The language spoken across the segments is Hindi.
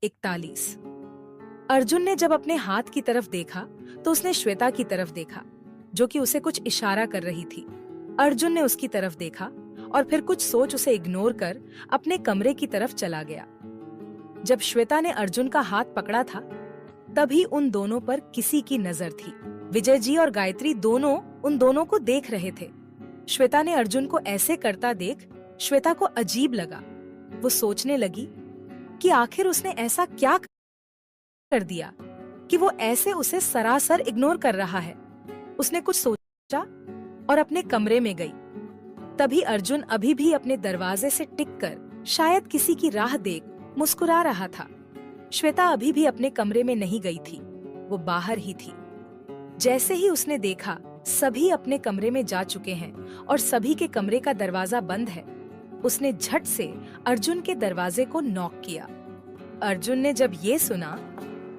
41। अर्जुन ने जब अपने हाथ की तरफ देखा तो उसने श्वेता की तरफ देखा, जो कि उसे कुछ इशारा कर रही थी। अर्जुन ने उसकी तरफ देखा और फिर कुछ सोच उसे इग्नोर कर अपने कमरे की तरफ चला गया। जब श्वेता ने अर्जुन का हाथ पकड़ा था, तभी उन दोनों पर किसी की नजर थी। विजय जी और गायत्री दोनों उन दोनों को देख रहे थे। श्वेता ने अर्जुन को ऐसे करता देख श्वेता को अजीब लगा। वो सोचने लगी कि आखिर उसने ऐसा क्या कर दिया कि वो ऐसे उसे सरासर इग्नोर कर रहा है। उसने कुछ सोचा और अपने कमरे में गई। तभी अर्जुन अभी भी अपने दरवाजे से टिककर शायद किसी की राह देख मुस्कुरा रहा था। श्वेता अभी भी अपने कमरे में नहीं गई थी, वो बाहर ही थी। जैसे ही उसने देखा सभी अपने कमरे में जा चुके हैं और सभी के कमरे का दरवाजा बंद है, उसने झट से अर्जुन के दरवाजे को नॉक किया। अर्जुन ने जब ये सुना,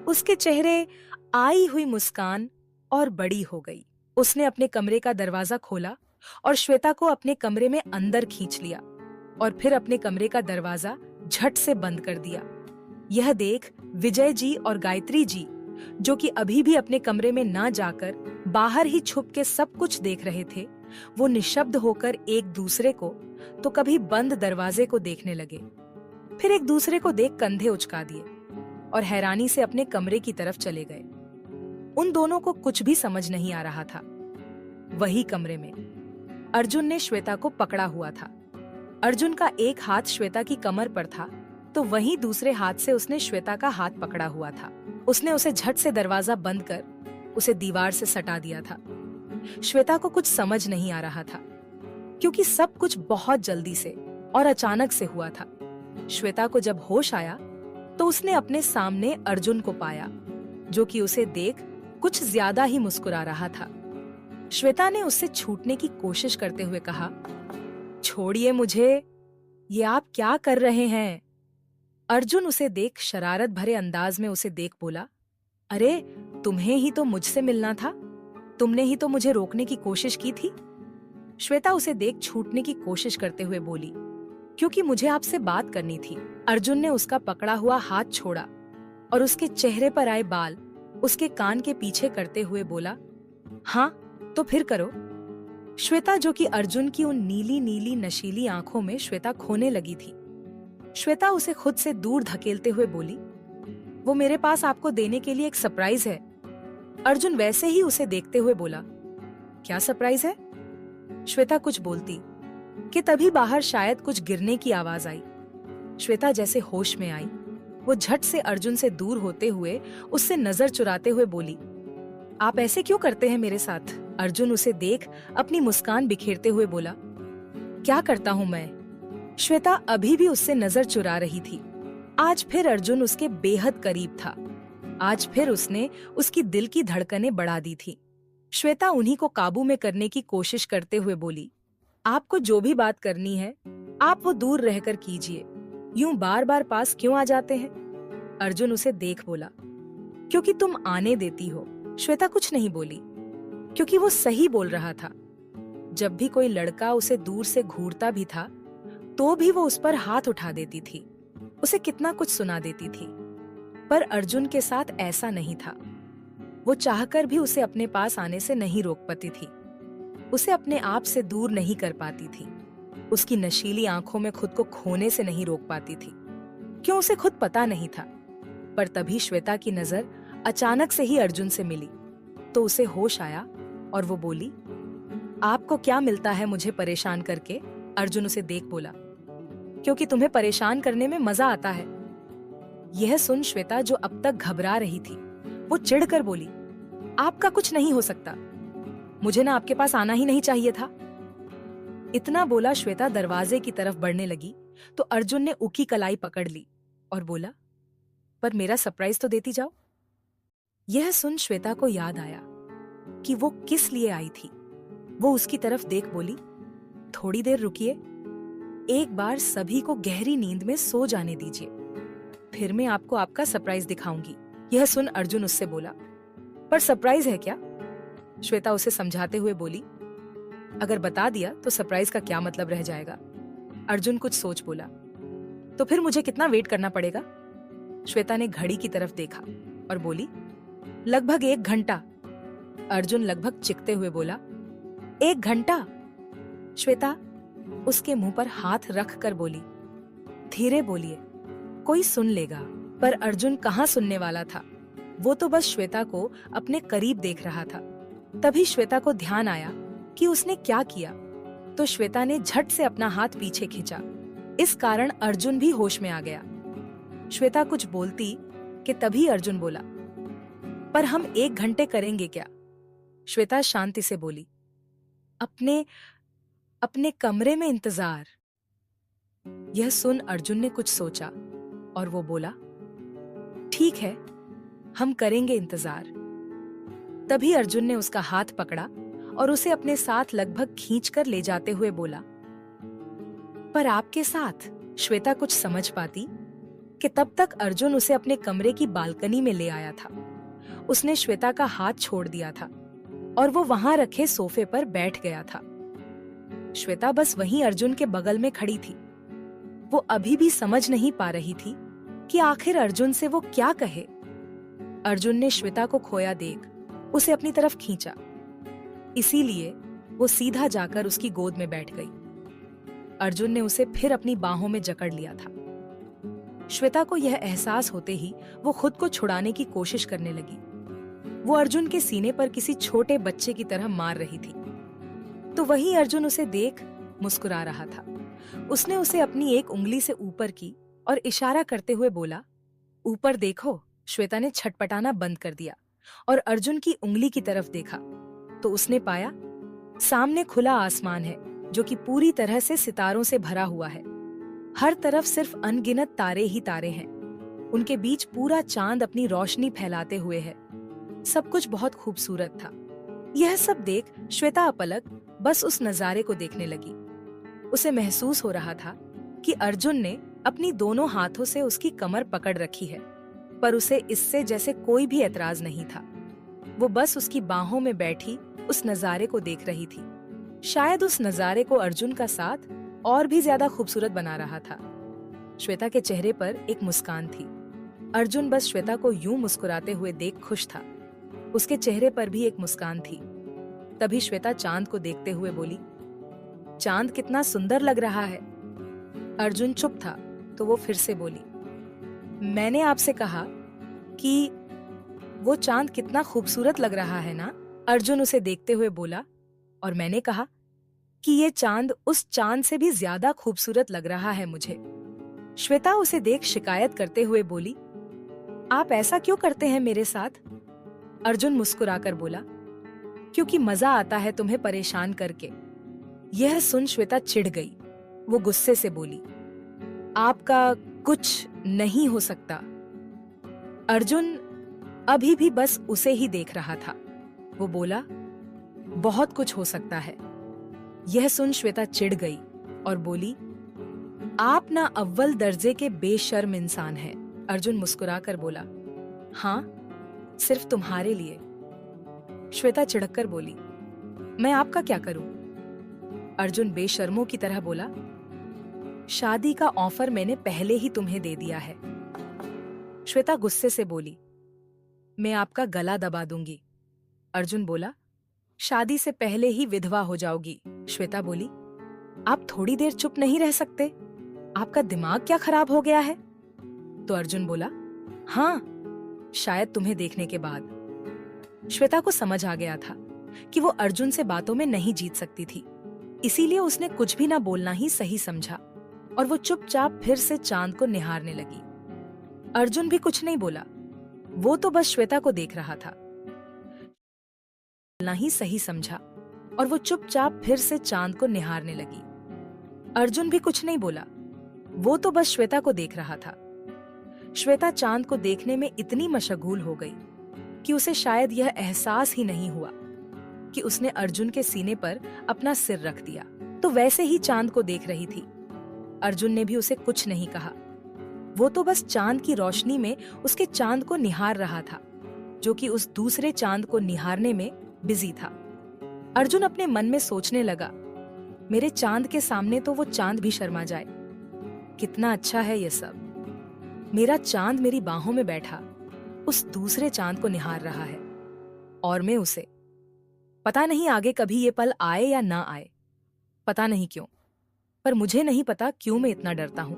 उसके चेहरे आई हुई मुस्कान और बड़ी हो गई। उसने अपने कमरे का दरवाजा खोला और श्वेता को अपने कमरे में अंदर खींच लिया और फिर अपने कमरे का दरवाजा झट से बंद कर दिया। यह देख विजय जी और गायत्री जी, जो कि अभी भी अपने कमरे में ना जाकर बाहर ही छुप के सब कुछ देख रहे थे, वो निशब्द होकर एक दूसरे को तो कभी बंद दरवाजे को देखने लगे, फिर एक दूसरे को देख कंधे उचका दिए और हैरानी से अपने कमरे की तरफ चले गए। उन दोनों को कुछ भी समझ नहीं आ रहा था। वही कमरे में अर्जुन ने श्वेता को पकड़ा हुआ था। अर्जुन का एक हाथ श्वेता की कमर पर था, तो वहीं दूसरे हाथ से उसने श्वेता का हाथ पकड़ा हुआ था। उसने उसे झट से दरवाजा बंद कर उसे दीवार से सटा दिया था। श्वेता को कुछ समझ नहीं आ रहा था, क्योंकि सब कुछ बहुत जल्दी से और अचानक से हुआ था। श्वेता को जब होश आया तो उसने अपने सामने अर्जुन को पाया, जो कि उसे देख कुछ ज्यादा ही मुस्कुरा रहा था। श्वेता ने उससे छूटने की कोशिश करते हुए कहा, छोड़िए मुझे, ये आप क्या कर रहे हैं? अर्जुन उसे देख शरारत भरे अंदाज में उसे देख बोला, अरे तुम्हें ही तो मुझसे मिलना था, तुमने ही तो मुझे रोकने की कोशिश की थी। श्वेता उसे देख छूटने की कोशिश करते हुए बोली, क्योंकि मुझे आपसे बात करनी थी। अर्जुन ने उसका पकड़ा हुआ हाथ छोड़ा और उसके चेहरे पर आए बाल उसके कान के पीछे करते हुए बोला, हाँ तो फिर करो। श्वेता, जो कि अर्जुन की उन नीली नीली नशीली आंखों में श्वेता खोने लगी थी, श्वेता उसे खुद से दूर धकेलते हुए बोली, वो मेरे पास आपको देने के लिए एक सरप्राइज है। अर्जुन वैसे ही उसे देखते हुए बोला, क्या सरप्राइज है? श्वेता कुछ बोलती कि तभी बाहर शायद कुछ गिरने की आवाज आई। श्वेता जैसे होश में आई, वो झट से अर्जुन से दूर होते हुए उससे नजर चुराते हुए बोली, आप ऐसे क्यों करते हैं मेरे साथ? अर्जुन उसे देख अपनी मुस्कान बिखेरते हुए बोला, क्या करता हूं मैं? श्वेता अभी भी उससे नजर चुरा रही थी। आज फिर अर्जुन उसके बेहद करीब था। आज फिर उसने उसकी दिल की धड़कनें बढ़ा दी थी। श्वेता उन्हीं को काबू में करने की कोशिश करते हुए बोली, आपको जो भी बात करनी है आप वो दूर रहकर कीजिए, यूं बार बार पास क्यों आ जाते हैं? अर्जुन उसे देख बोला, क्योंकि तुम आने देती हो। श्वेता कुछ नहीं बोली, क्योंकि वो सही बोल रहा था। जब भी कोई लड़का उसे दूर से घूरता भी था, तो भी वो उस पर हाथ उठा देती थी, उसे कितना कुछ सुना देती थी। पर अर्जुन के साथ ऐसा नहीं था। वो चाहकर भी उसे अपने पास आने से नहीं रोक पाती थी, उसे अपने आप से दूर नहीं कर पाती थी, उसकी नशीली आंखों में खुद को खोने से नहीं रोक पाती थी। क्यों, उसे खुद पता नहीं था। पर तभी श्वेता की नजर अचानक से ही अर्जुन से मिली, तो उसे होश आया और वो बोली, आपको क्या मिलता है मुझे परेशान करके? अर्जुन उसे देख बोला, क्योंकि तुम्हें परेशान करने में मजा आता है। यह सुन श्वेता, जो अब तक घबरा रही थी, वो चिढ़कर बोली, आपका कुछ नहीं हो सकता, मुझे ना आपके पास आना ही नहीं चाहिए था। इतना बोला श्वेता दरवाजे की तरफ बढ़ने लगी, तो अर्जुन ने उकी कलाई पकड़ ली और बोला, पर मेरा सरप्राइज तो देती जाओ। यह सुन श्वेता को याद आया कि वो किस लिए आई थी। वो उसकी तरफ देख बोली, थोड़ी देर रुकिए, एक बार सभी को गहरी नींद में सो जाने दीजिए, फिर मैं आपको आपका सरप्राइज दिखाऊंगी। यह सुन अर्जुन उससे बोला, पर सरप्राइज है क्या? श्वेता उसे समझाते हुए बोली, अगर बता दिया तो सरप्राइज का क्या मतलब रह जाएगा? अर्जुन कुछ सोच बोला, तो फिर मुझे कितना वेट करना पड़ेगा? श्वेता ने घड़ी की तरफ देखा और बोली, लगभग 1 घंटा। अर्जुन लगभग चिकते हुए बोला, 1 घंटा? श्वेता उसके मुंह पर हाथ रख कर बोली, धीरे बोलिए, कोई सुन लेगा। पर अर्जुन कहाँ सुनने वाला था, वो तो बस श्वेता को अपने करीब देख रहा था। तभी श्वेता को ध्यान आया कि उसने क्या किया, तो श्वेता ने झट से अपना हाथ पीछे खींचा। इस कारण अर्जुन भी होश में आ गया। श्वेता कुछ बोलती कि तभी अर्जुन बोला, पर हम 1 घंटे करेंगे क्या? श्वेता शांति से बोली, अपने कमरे में इंतजार। यह सुन अर्जुन ने कुछ सोचा और वो बोला, ठीक है, हम करेंगे इंतजार। तभी अर्जुन ने उसका हाथ पकड़ा और उसे अपने साथ लगभग खींचकर ले जाते हुए बोला, पर आपके साथ? श्वेता कुछ समझ पाती कि तब तक अर्जुन उसे अपने कमरे की बालकनी में ले आया था। उसने श्वेता का हाथ छोड़ दिया था और वो वहां रखे सोफे पर बैठ गया था। श्वेता बस वहीं अर्जुन के बगल में खड़ी थी। वो अभी भी समझ नहीं पा रही थी कि आखिर अर्जुन से वो क्या कहे। अर्जुन ने श्वेता को खोया देख उसे अपनी तरफ खींचा, इसीलिए वो सीधा जाकर उसकी गोद में बैठ गई। अर्जुन ने उसे फिर अपनी बाहों में जकड़ लिया था। श्वेता को यह एहसास होते ही वो खुद को छुड़ाने की कोशिश करने लगी। वो अर्जुन के सीने पर किसी छोटे बच्चे की तरह मार रही थी, तो वहीं अर्जुन उसे देख मुस्कुरा रहा था। उसने उसे अपनी एक उंगली से ऊपर की और इशारा करते हुए बोला, ऊपर देखो। श्वेता ने छटपटाना बंद कर दिया और अर्जुन की उंगली की तरफ देखा तो उसने पाया सामने खुला आसमान है जो कि पूरी तरह से सितारों से भरा हुआ है। हर तरफ सिर्फ अनगिनत तारे ही तारे हैं। उनके बीच पूरा चांद अपनी रोशनी फैलाते हुए है। सब कुछ बहुत खूबसूरत था। यह सब देख श्वेता अपलक बस उस नजारे को देखने लगी। उसे महसूस हो रहा था कि अर्जुन ने अपनी दोनों हाथों से उसकी कमर पकड़ रखी है, पर उसे इससे जैसे कोई भी एतराज नहीं था। वो बस उसकी बाहों में बैठी उस नजारे को देख रही थी। शायद उस नजारे को अर्जुन का साथ और भी ज्यादा खूबसूरत बना रहा था। श्वेता के चेहरे पर एक मुस्कान थी। अर्जुन बस श्वेता को यूं मुस्कुराते हुए देख खुश था। उसके चेहरे पर भी एक मुस्कान थी। तभी श्वेता चांद को देखते हुए बोली, चांद कितना सुंदर लग रहा है। अर्जुन चुप था तो वो फिर से बोली, मैंने आपसे कहा कि वो चांद कितना खूबसूरत लग रहा है ना। अर्जुन उसे देखते हुए बोला, और मैंने कहा कि ये चांद उस चांद से भी ज्यादा खूबसूरत लग रहा है मुझे। श्वेता उसे देख शिकायत करते हुए बोली, आप ऐसा क्यों करते हैं मेरे साथ? अर्जुन मुस्कुराकर बोला, क्योंकि मजा आता है तुम्हें परेशान करके। यह सुन श्वेता चिढ़ गई। वो गुस्से से बोली, आपका कुछ नहीं हो सकता। अर्जुन अभी भी बस उसे ही देख रहा था। वो बोला, बहुत कुछ हो सकता है। यह सुन श्वेता चिढ़ गई और बोली, आप ना अव्वल दर्जे के बेशर्म इंसान हैं। अर्जुन मुस्कुराकर बोला, हाँ, सिर्फ तुम्हारे लिए। श्वेता चिढ़कर बोली, मैं आपका क्या करूं? अर्जुन बेशर्मों की तरह बोला, शादी का ऑफर मैंने पहले ही तुम्हें दे दिया है। श्वेता गुस्से से बोली, मैं आपका गला दबा दूंगी। अर्जुन बोला, शादी से पहले ही विधवा हो जाओगी। श्वेता बोली, आप थोड़ी देर चुप नहीं रह सकते? आपका दिमाग क्या खराब हो गया है? तो अर्जुन बोला, हाँ, शायद तुम्हें देखने के बाद। श्वेता को समझ आ गया था कि वो अर्जुन से बातों में नहीं जीत सकती थी, इसीलिए उसने कुछ भी ना बोलना ही सही समझा और वो चुपचाप फिर से चांद को निहारने लगी। अर्जुन भी कुछ नहीं बोला। वो तो बस श्वेता को देख रहा था। बोलना ही सही समझा और वो चुपचाप फिर से चांद को निहारने लगी। अर्जुन भी कुछ नहीं बोला। वो तो बस श्वेता को देख रहा था। श्वेता चांद को देखने में इतनी मशगूल हो गई कि उसे शायद यह एहसास ही नहीं हुआ कि उसने अर्जुन के सीने पर अपना सिर रख दिया, तो वैसे ही चांद को देख रही थी। अर्जुन ने भी उसे कुछ नहीं कहा। वो तो बस चांद की रोशनी में उसके चांद को निहार रहा था, जो कि उस दूसरे चांद को निहारने में बिजी था। अर्जुन अपने मन में सोचने लगा, मेरे चांद के सामने तो वो चांद भी शर्मा जाए। कितना अच्छा है ये सब। मेरा चांद मेरी बाहों में बैठा उस दूसरे चांद को निहार रहा है और मैं उसे। पता नहीं आगे कभी ये पल आए या ना आए, पता नहीं क्यों, पर मुझे नहीं पता क्यों मैं इतना डरता हूं।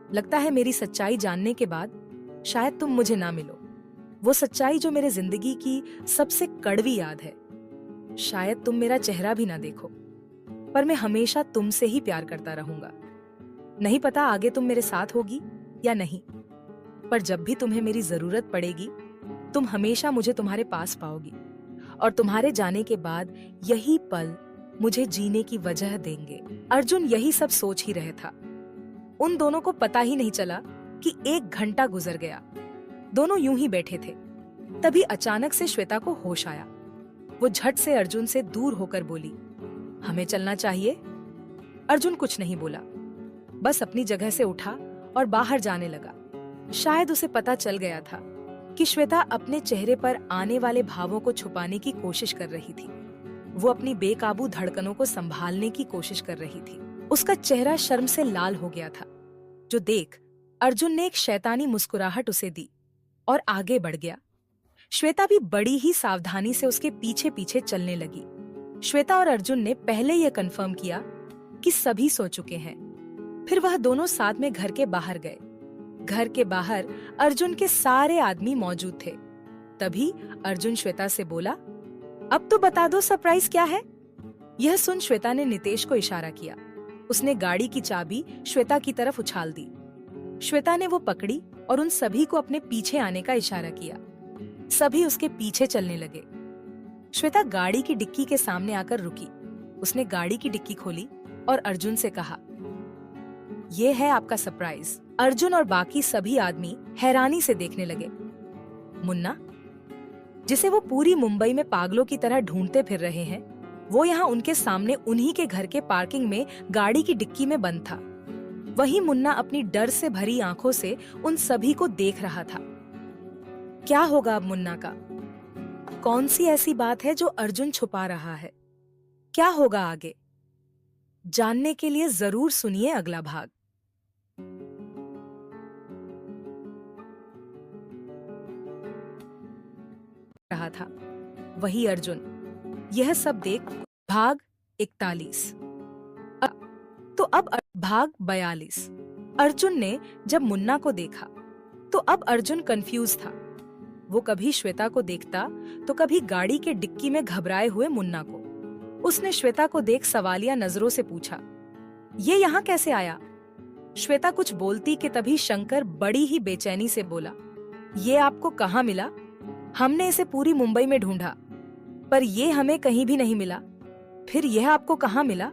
लगता है मेरी सच्चाई जानने के बाद शायद तुम मुझे ना मिलो, वो सच्चाई जो मेरे जिंदगी की सबसे कड़वी याद है। शायद तुम मेरा चेहरा भी ना देखो, पर मैं हमेशा तुमसे ही प्यार करता रहूंगा। नहीं पता आगे तुम मेरे साथ होगी या नहीं, पर जब भी तुम्हें मेरी जरूरत पड़ेगी तुम हमेशा मुझे तुम्हारे पास पाओगी, और तुम्हारे जाने के बाद यही पल मुझे जीने की वजह देंगे। अर्जुन यही सब सोच ही रहे था। उन दोनों को पता ही नहीं चला कि 1 घंटा गुजर गया। दोनों यूं ही बैठे थे, तभी अचानक से श्वेता को होश आया। वो झट से अर्जुन से दूर होकर बोली, हमें चलना चाहिए। अर्जुन कुछ नहीं बोला, बस अपनी जगह से उठा और बाहर जाने लगा। शायद उसे पता चल गया था कि श्वेता अपने चेहरे पर आने वाले भावों को छुपाने की कोशिश कर रही थी। वो अपनी बेकाबू धड़कनों को संभालने की कोशिश कर रही थी। उसका चेहरा शर्म से लाल हो गया था, जो देख अर्जुन ने एक शैतानी मुस्कुराहट उसे दी और आगे बढ़ गया। श्वेता भी बड़ी ही सावधानी से उसके पीछे पीछे चलने लगी। श्वेता और अर्जुन ने पहले यह कंफर्म किया कि सभी सो चुके हैं। फिर वह दोनों साथ में घर के बाहर गए। घर के बाहर अर्जुन के सारे आदमी मौजूद थे। तभी अर्जुन श्वेता से बोला, अब तो बता दो सरप्राइज क्या है। यह सुन श्वेता ने नितेश को इशारा किया। उसने गाड़ी की चाबी श्वेता की तरफ उछाल दी। श्वेता ने वो पकड़ी और उन सभी को अपने पीछे आने का इशारा किया। सभी उसके पीछे चलने लगे। श्वेता गाड़ी की डिक्की के सामने आकर रुकी। उसने गाड़ी की डिक्की खोली और अर्जुन से कहा, ये है आपका सरप्राइज। अर्जुन और बाकी सभी आदमी हैरानी से देखने लगे। मुन्ना, जिसे वो पूरी मुंबई में पागलों की तरह ढूंढते फिर रहे हैं, वो यहाँ उनके सामने उन्हीं के घर के पार्किंग में गाड़ी की डिक्की में बंद था। वही मुन्ना अपनी डर से भरी आंखों से उन सभी को देख रहा था। क्या होगा अब मुन्ना का? कौन सी ऐसी बात है जो अर्जुन छुपा रहा है? क्या होगा आगे? जानने के लिए जरूर सुनिए अगला भाग। रहा था वही अर्जुन। यह सब देख भाग 41। तो अब भाग 42। अर्जुन ने जब मुन्ना को देखा तो अब अर्जुन कंफ्यूज था। वो कभी श्वेता को देखता तो कभी गाड़ी के डिक्की में घबराए हुए मुन्ना को। उसने श्वेता को देख सवालिया नजरों से पूछा, ये यहाँ कैसे आया? श्वेता कुछ बोलती कि तभी शंकर बड़ी ही बेचैनी से बोला, ये आपको कहाँ मिला? हमने इसे पूरी मुंबई में ढूंढा, पर ये हमें कहीं भी नहीं मिला। फिर यह आपको कहाँ मिला?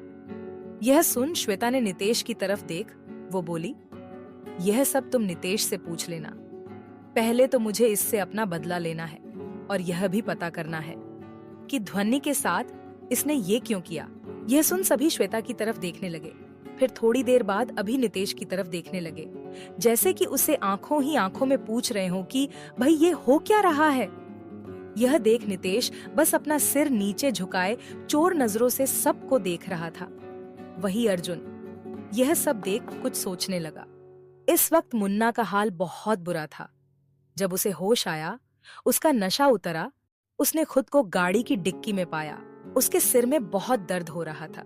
यह सुन श्वेता ने नितेश की तरफ देख वो बोली, यह सब तुम नितेश से पूछ लेना। पहले तो मुझे इससे अपना बदला लेना है और यह भी पता करना है कि ध्वनि के साथ इसने ये क्यों किया। यह सुन सभी श्वेता की तरफ देखने लगे। फिर थोड़ी देर बाद अभी नितेश की तरफ देखने लगे, जैसे कि उसे आंखों ही आंखों में पूछ रहे हो कि भाई ये हो क्या रहा है। यह देख नितेश बस अपना सिर नीचे झुकाए चोर नजरों से सबको देख रहा था। वही अर्जुन यह सब देख कुछ सोचने लगा। इस वक्त मुन्ना का हाल बहुत बुरा था। जब उसे होश आया, उसका नशा उतरा, उसने खुद को गाड़ी की डिक्की में पाया। उसके सिर में बहुत दर्द हो रहा था।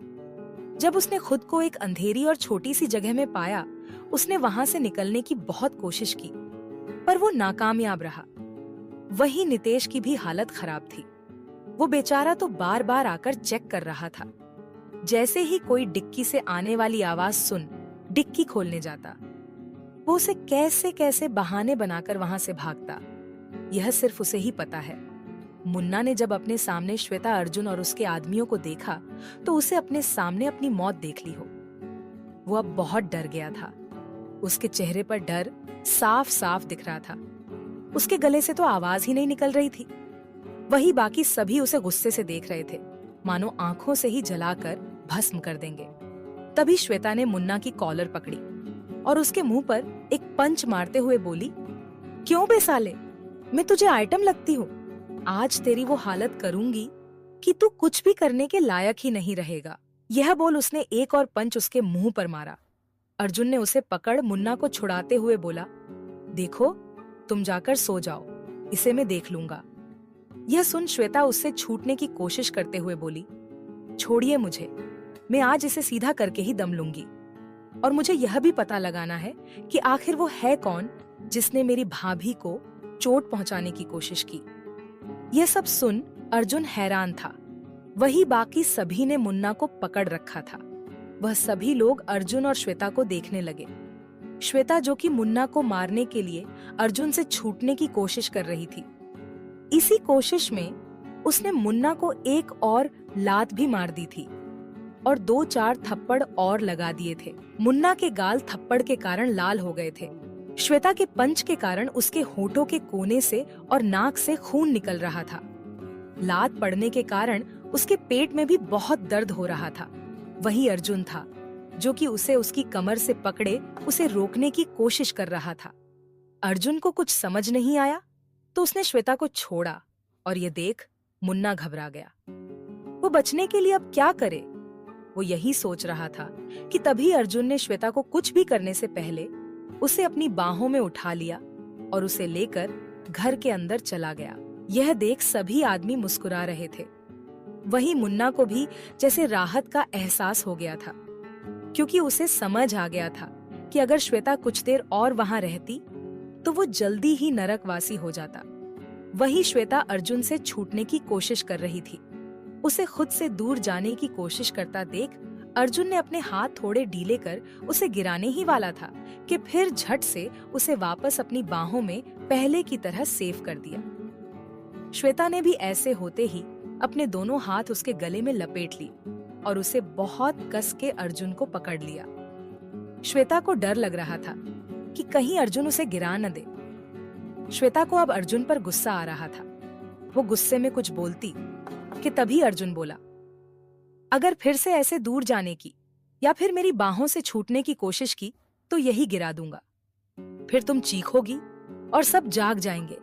जब उसने खुद को एक अंधेरी और छोटी सी जगह में पाया, उसने वहां से निकलने की बहुत कोशिश की, पर वो नाकामयाब रहा। वही नितेश की भी हालत खराब थी। वो बेचारा तो बार बार आकर चेक कर रहा था। जैसे ही कोई डिक्की से आने वाली आवाज सुन डिक्की खोलने जाता, वो उसे कैसे कैसे बहाने बनाकर वहां से भागता, यह सिर्फ उसे ही पता है। मुन्ना ने जब अपने सामने श्वेता, अर्जुन और उसके आदमियों को देखा तो उसे अपने सामने अपनी मौत देख ली हो। वो अब बहुत डर गया था। उसके चेहरे पर डर साफ साफ दिख रहा था। उसके गले से तो आवाज ही नहीं निकल रही थी। वही बाकी सभी उसे गुस्से से देख रहे थे, मानो आंखों से ही जलाकर भस्म कर देंगे। तभी श्वेता ने मुन्ना की कॉलर पकड़ी और उसके मुंह पर एक पंच मारते हुए बोली, क्यों बे साले, मैं तुझे आइटम लगती हूँ? आज तेरी वो हालत करूंगी कि तू कुछ भी करने के लायक ही नहीं रहेगा। यह बोल उसने एक और पंच उसके मुंह पर मारा। अर्जुन ने उसे पकड़ मुन्ना को छुड़ाते हुए बोला, देखो, तुम जाकर सो जाओ, इसे मैं देख लूंगा। यह सुन श्वेता उससे छूटने की कोशिश करते हुए बोली, छोड़िए मुझे, मैं आज इसे सीधा करके ही दम लूंगी। और मुझे यह भी पता लगाना है कि आखिर वो है कौन जिसने मेरी भाभी को चोट पहुंचाने की कोशिश की। यह सब सुन अर्जुन हैरान था। वही बाकी सभी ने मुन्ना को पकड़ रखा था। वह सभी लोग अर्जुन और श्वेता को देखने लगे। श्वेता, जो कि मुन्ना को मारने के लिए अर्जुन से छूटने की कोशिश कर रही थी, इसी कोशिश में उसने मुन्ना को एक और लात भी मार दी थी और 2-4 थप्पड़ और लगा दिए थे। मुन्ना के गाल थप्पड़ के कारण लाल हो गए थे। श्वेता के पंच के कारण उसके होठों के कोने से और नाक से खून निकल रहा था। लात पड़ने के कारण उसके पेट में भी बहुत दर्द हो रहा था। वही अर्जुन था जो कि उसे उसकी कमर से पकड़े उसे रोकने की कोशिश कर रहा था। अर्जुन को कुछ समझ नहीं आया तो उसने श्वेता को छोड़ा और ये देख मुन्ना घबरा गया। वो बचने के लिए अब क्या करे, वो यही सोच रहा था कि तभी अर्जुन ने श्वेता को कुछ भी करने से पहले उसे अपनी बाहों में उठा लिया और उसे लेकर घर के अंदर चला गया। यह देख सभी आदमी मुस्कुरा रहे थे। वही मुन्ना को भी जैसे राहत का एहसास हो गया था, क्योंकि उसे समझ आ गया था कि अगर श्वेता कुछ देर और वहां रहती तो वो जल्दी ही नरकवासी हो जाता। वही श्वेता अर्जुन से छूटने की कोशिश कर रही थी। उसे खुद से दूर जाने की कोशिश करता देख अर्जुन ने अपने हाथ थोड़े ढीले कर उसे गिराने ही वाला था कि फिर झट से उसे वापस अपनी बाहों में पहले की तरह सेव कर दिया। श्वेता ने भी ऐसे होते ही अपने दोनों हाथ उसके गले में लपेट ली और उसे बहुत कस के अर्जुन को पकड़ लिया। श्वेता को डर लग रहा था कि कहीं अर्जुन उसे गिरा न दे। श्वेता को अब अर्जुन पर गुस्सा आ रहा था। वो गुस्से में कुछ बोलती कि तभी अर्जुन बोला, अगर फिर से ऐसे दूर जाने की या फिर मेरी बाहों से छूटने की कोशिश की तो यही गिरा दूंगा। फिर तुम चीखोगी और सब जाग जाएंगे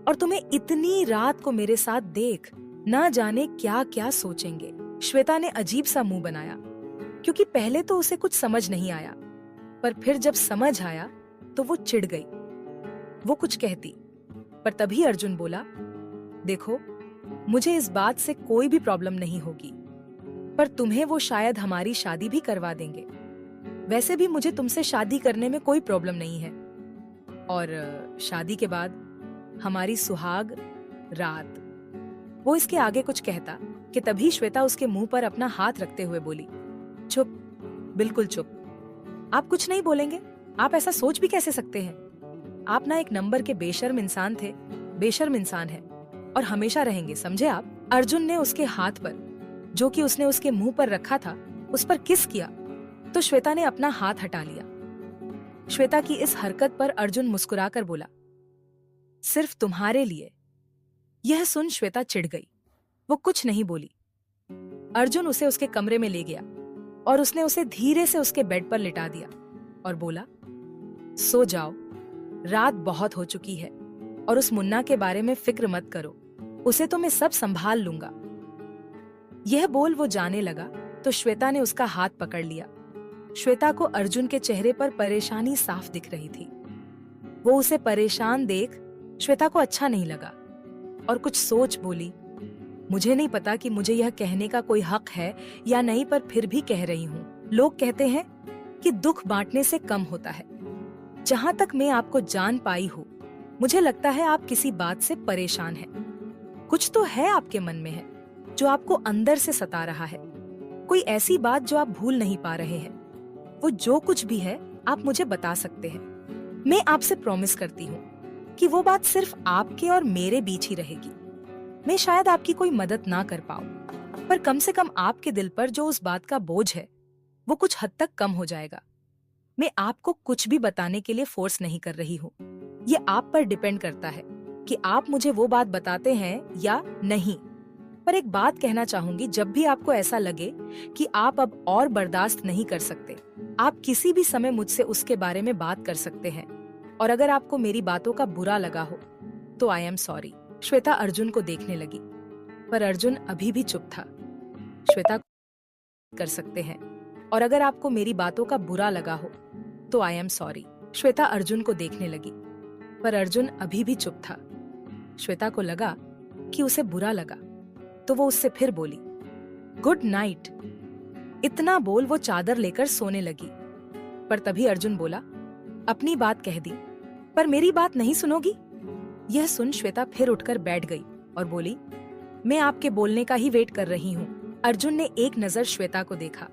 और तुम्हें इतनी रात को मेरे साथ देख ना जाने क्या क्या सोचेंगे। श्वेता ने अजीब सा मुंह बनाया, क्योंकि पहले तो उसे कुछ समझ नहीं आया, पर फिर जब समझ आया तो वो चिढ़ गई। वो कुछ कहती, पर तभी अर्जुन बोला, देखो, मुझे इस बात से कोई भी प्रॉब्लम नहीं होगी, पर तुम्हें वो शायद हमारी शादी भी करवा देंगे। वैसे भी मुझे तुमसे शादी करने में कोई प्रॉब्लम नहीं है, और शादी के बाद हमारी सुहाग रात। वो इसके आगे कुछ कहता कि तभी श्वेता उसके मुंह पर अपना हाथ रखते हुए बोली, चुप, बिल्कुल चुप। आप कुछ नहीं बोलेंगे? आप ऐसा सोच भी कैसे सकते हैं? आप ना एक नंबर के बेशर्म इंसान थे, बेशर्म इंसान है और हमेशा रहेंगे, समझे आप? अर्जुन ने उसके हाथ पर, जो कि उसने उसके मुंह पर रखा था, उस पर किस किया तो श्वेता ने अपना हाथ हटा लिया। श्वेता की इस हरकत पर अर्जुन मुस्कुराकर बोला, सिर्फ तुम्हारे लिए। यह सुन श्वेता चिढ़ गई। वो कुछ नहीं बोली। अर्जुन उसे उसके कमरे में ले गया और उसने उसे धीरे से उसके बेड पर लिटा दिया और बोला, सो जाओ, रात बहुत हो चुकी है और उस मुन्ना के बारे में फिक्र मत करो, उसे तो मैं सब संभाल लूंगा। यह बोल वो जाने लगा तो श्वेता ने उसका हाथ पकड़ लिया। श्वेता को अर्जुन के चेहरे पर परेशानी साफ दिख रही थी। वो उसे परेशान देख श्वेता को अच्छा नहीं लगा और कुछ सोच बोली, मुझे नहीं पता कि मुझे यह कहने का कोई हक है या नहीं, पर फिर भी कह रही हूँ। लोग कहते हैं कि दुख बांटने से कम होता है। जहां तक मैं आपको जान पाई हूँ, मुझे लगता है आप किसी बात से परेशान हैं। कुछ तो है आपके मन में है जो आपको अंदर से सता रहा है, कोई ऐसी बात जो आप भूल नहीं पा रहे हैं। वो जो कुछ भी है आप मुझे बता सकते हैं। मैं आपसे प्रॉमिस करती हूँ कि वो बात सिर्फ आपके और मेरे बीच ही रहेगी। मैं शायद आपकी कोई मदद ना कर पाऊं, पर कम से कम आपके दिल पर जो उस बात का बोझ है वो कुछ हद तक कम हो जाएगा। मैं आपको कुछ भी बताने के लिए फोर्स नहीं कर रही हूँ। ये आप पर डिपेंड करता है कि आप मुझे वो बात बताते हैं या नहीं। पर एक बात कहना चाहूंगी, जब भी आपको ऐसा लगे कि आप अब और बर्दाश्त नहीं कर सकते, आप किसी भी समय मुझसे उसके बारे में बात कर सकते हैं। और अगर आपको मेरी बातों का बुरा लगा हो तो I am sorry. Shweta Arjun को देखने लगी, पर अर्जुन अभी भी चुप था। श्वेता कर सकते हैं, और अगर आपको मेरी बातों का बुरा लगा हो तो I am sorry. Shweta Arjun को देखने लगी, पर अर्जुन अभी भी चुप था। श्वेता को लगा कि उसे बुरा लगा, तो वो उससे फिर बोली, गुड नाइट। इतना बोल वो चादर लेकर सोने लगी। पर तभी अर्जुन बोला, अपनी बात कह दी, पर मेरी बात नहीं सुनोगी? यह सुन श्वेता फिर उठकर बैठ गई और बोली, मैं आपके बोलने का ही वेट कर रही हूँ। अर्जुन ने एक नजर श्वेता को देखा,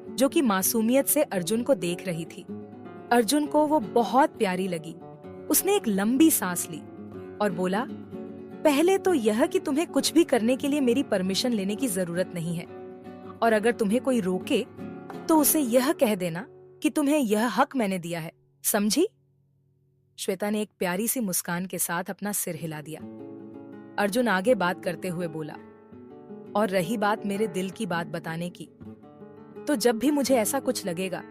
जो कि मासूमियत से अर्जुन को देख रही थी। अर्जुन को वो बहुत प्यारी लगी। उसने एक लंबी सांस ली और बोला, पहले तो यह कि तुम्हें कुछ भी करने के लिए मेरी परमिशन लेने की जरूरत नहीं है, और अगर तुम्हें कोई रोके तो उसे यह कह देना कि तुम्हें यह हक मैंने दिया है, समझी? श्वेता ने एक प्यारी सी मुस्कान के साथ अपना सिर हिला दिया। अर्जुन आगे बात करते हुए बोला, और रही बात मेरे दिल की बात बताने की, तो जब भी मुझे ऐसा कुछ लगेगा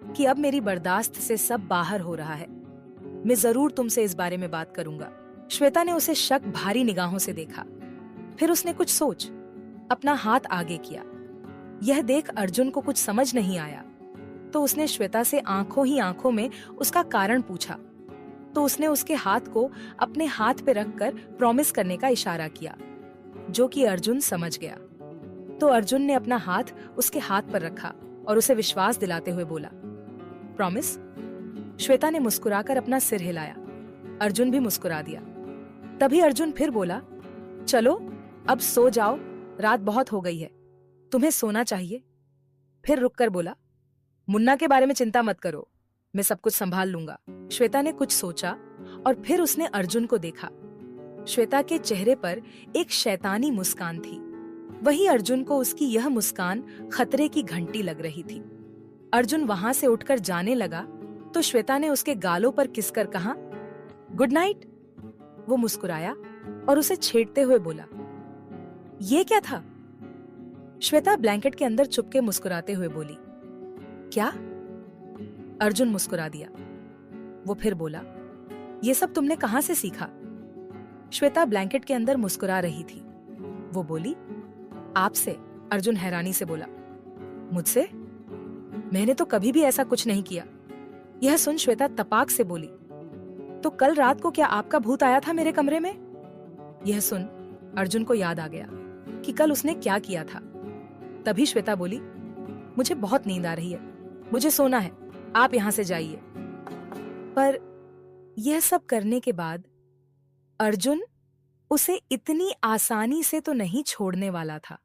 कि अब मेरी बर्दाश्त से सब बाहर हो रहा है, मैं जरूर तुमसे इस बारे में बात करूंगा। श्वेता ने उसे शक भारी निगाहों से देखा। फिर उसने कुछ सोच अपना हाथ आगे किया। यह देख अर्जुन को कुछ समझ नहीं आया, तो उसने श्वेता से आंखों ही आंखों में उसका कारण पूछा। तो उसने उसके हाथ को अपने हाथ पे रखकर प्रॉमिस करने का इशारा किया, जो कि अर्जुन समझ गया। तो अर्जुन ने अपना हाथ उसके हाथ पर रखा और उसे विश्वास दिलाते हुए बोला, प्रॉमिस? श्वेता ने मुस्कुराकर अपना सिर हिलाया। अर्जुन भी मुस्कुरा दिया। तभी अर्जुन फिर बोला, चलो अब सो जाओ, रात बहुत हो गई है, तुम्हें सोना चाहिए। फिर रुककर बोला, मुन्ना के बारे में चिंता मत करो, मैं सब कुछ संभाल लूंगा। श्वेता ने कुछ सोचा और फिर उसने अर्जुन को देखा। श्वेता के चेहरे पर एक शैतानी मुस्कान थी। वहीं अर्जुन को उसकी यह मुस्कान खतरे की घंटी लग रही थी। अर्जुन वहां से उठकर जाने लगा तो श्वेता ने उसके गालों पर किसकर कहा, गुड नाइट। वो मुस्कुराया और उसे छेड़ते हुए बोला, ये क्या था? श्वेता ब्लैंकेट के अंदर चुपके मुस्कुराते हुए बोली, क्या? अर्जुन मुस्कुरा दिया। वो फिर बोला, ये सब तुमने कहां से सीखा? श्वेता ब्लैंकेट के अंदर मुस्कुरा रही थी। वो बोली, आपसे। अर्जुन हैरानी से बोला, मुझसे? मैंने तो कभी भी ऐसा कुछ नहीं किया। यह सुन श्वेता तपाक से बोली, तो कल रात को क्या आपका भूत आया था मेरे कमरे में? यह सुन अर्जुन को याद आ गया कि कल उसने क्या किया था। तभी श्वेता बोली, मुझे बहुत नींद आ रही है, मुझे सोना है, आप यहां से जाइए। पर यह सब करने के बाद अर्जुन उसे इतनी आसानी से तो नहीं छोड़ने वाला था।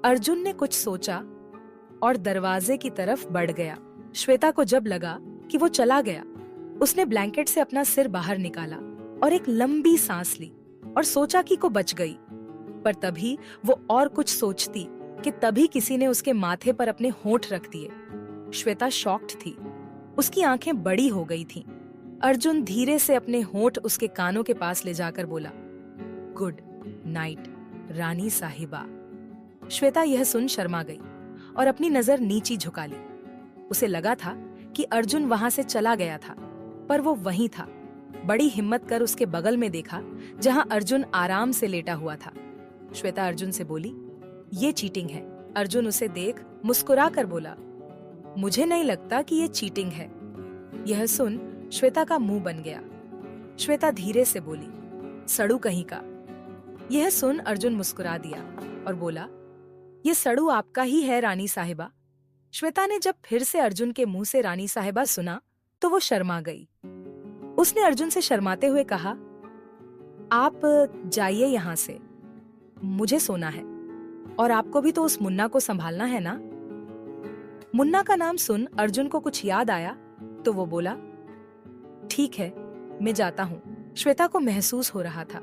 अर्जुन ने कुछ सोचा और दरवाजे की तरफ बढ़ गया। श्वेता को जब लगा कि वो चला गया, उसने ब्लैंकेट से अपना सिर बाहर निकाला और एक लंबी सांस ली और सोचा कि को बच गई। पर तभी वो और कुछ सोचती कि तभी किसी ने उसके माथे पर अपने होंठ रख दिए। श्वेता शॉक्ड थी, उसकी आंखें बड़ी हो गई थीं। अर्जुन धीरे से अपने होंठ उसके कानों के पास ले जाकर बोला, गुड नाइट रानी साहिबा। श्वेता यह सुन शर्मा गई और अपनी नजर नीची झुका ली। उसे लगा था कि अर्जुन वहां से चला गया था, पर वो वहीं था। बड़ी हिम्मत कर उसके बगल में देखा जहां अर्जुन आराम से लेटा हुआ था। श्वेता अर्जुन से बोली, ये चीटिंग है। अर्जुन उसे देख मुस्कुरा कर बोला, मुझे नहीं लगता कि ये चीटिंग है। यह सुन श्वेता का मुंह बन गया। श्वेता धीरे से बोली, सड़ू कहीं का। यह सुन अर्जुन मुस्कुरा दिया और बोला, ये सड़ू आपका ही है रानी साहिबा। श्वेता ने जब फिर से अर्जुन के मुंह से रानी साहिबा सुना तो वो शर्मा गई। उसने अर्जुन से शर्माते हुए कहा, आप जाइए यहां से, मुझे सोना है, और आपको भी तो उस मुन्ना को संभालना है ना। मुन्ना का नाम सुन अर्जुन को कुछ याद आया तो वो बोला, ठीक है मैं जाता हूं। श्वेता को महसूस हो रहा था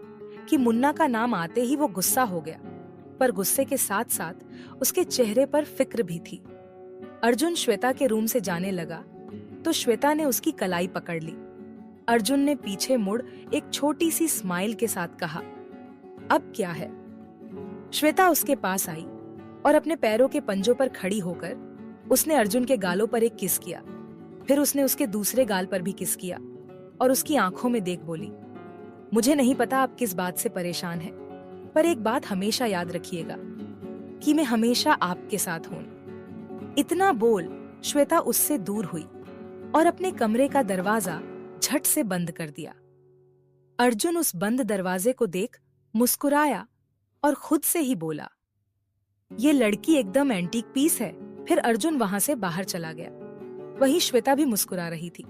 कि मुन्ना का नाम आते ही वो गुस्सा हो गया, पर गुस्से के साथ साथ उसके चेहरे पर फिक्र भी थी। अर्जुन श्वेता के रूम से जाने लगा तो श्वेता ने उसकी कलाई पकड़ ली। अर्जुन ने पीछे मुड़ एक छोटी सी स्माइल के साथ कहा, अब क्या है? श्वेता उसके पास आई और अपने पैरों के पंजों पर खड़ी होकर उसने अर्जुन के गालों पर एक किस किया। फिर उसने उसके दूसरे गाल पर भी किस किया और उसकी आंखों में देख बोली, मुझे नहीं पता आप किस बात से परेशान हैं, पर एक बात हमेशा याद रखिएगा कि मैं हमेशा आपके साथ हूं। इतना बोल श्वेता उससे दूर हुई और अपने कमरे का दरवाजा झट से बंद कर दिया। अर्जुन उस बंद दरवाजे को देख मुस्कुराया और खुद से ही बोला, ये लड़की एकदम एंटीक पीस है। फिर अर्जुन वहां से बाहर चला गया। वहीं श्वेता भी मुस्कुरा रही थी।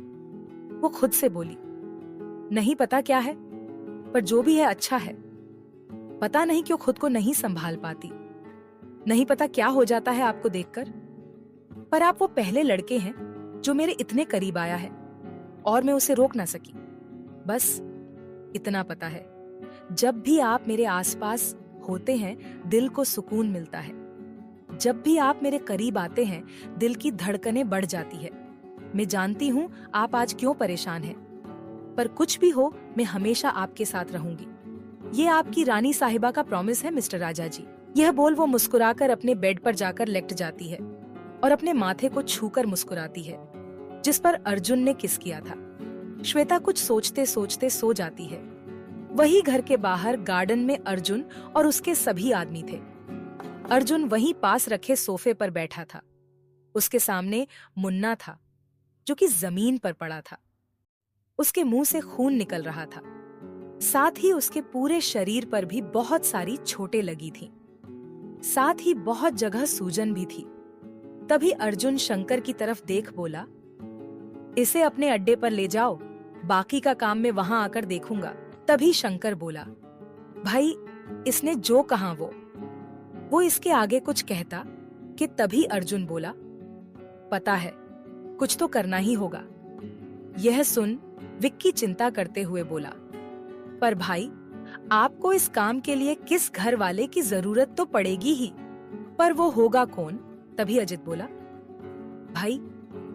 वो खुद से बोली, नहीं पता क्या है, पर जो भी है अच्छा है। पता नहीं क्यों खुद को नहीं संभाल पाती। नहीं पता क्या हो जाता है आपको देखकर, पर आप वो पहले लड़के हैं जो मेरे इतने करीब आया है और मैं उसे रोक ना सकी। बस इतना पता है, जब भी आप मेरे आसपास होते हैं दिल को सुकून मिलता है। जब भी आप मेरे करीब आते हैं दिल की धड़कनें बढ़ जाती है। मैं जानती हूँ आप आज क्यों परेशान हैं, पर कुछ भी हो मैं हमेशा आपके साथ रहूंगी। ये आपकी रानी साहिबा का प्रॉमिस है मिस्टर राजा जी। यह बोल वो मुस्कुराकर अपने बेड पर जाकर लेट जाती है और अपने माथे को छूकर मुस्कुराती है, जिस पर अर्जुन ने किस किया था। श्वेता कुछ सोचते सोचते सो जाती है। वही घर के बाहर गार्डन में अर्जुन और उसके सभी आदमी थे। अर्जुन वहीं पास रखे सोफे पर बैठा था। उसके सामने मुन्ना था, जो कि जमीन पर पड़ा था। उसके मुंह से खून निकल रहा था। साथ ही उसके पूरे शरीर पर भी बहुत सारी चोटें लगी थीं। साथ ही बहुत जगह सूजन भी थी। तभी अर्जुन शंकर की तरफ देख बोला, इसे अपने अड्डे पर ले जाओ, बाकी का काम मैं वहां आकर देखूंगा। तभी शंकर बोला, भाई इसने जो कहा वो इसके आगे कुछ कहता कि तभी अर्जुन बोला, पता है कुछ तो करना ही होगा। यह सुन विक्की चिंता करते हुए बोला, पर भाई आपको इस काम के लिए किस घर वाले की जरूरत तो पड़ेगी ही, पर वो होगा कौन? तभी अजित बोला, भाई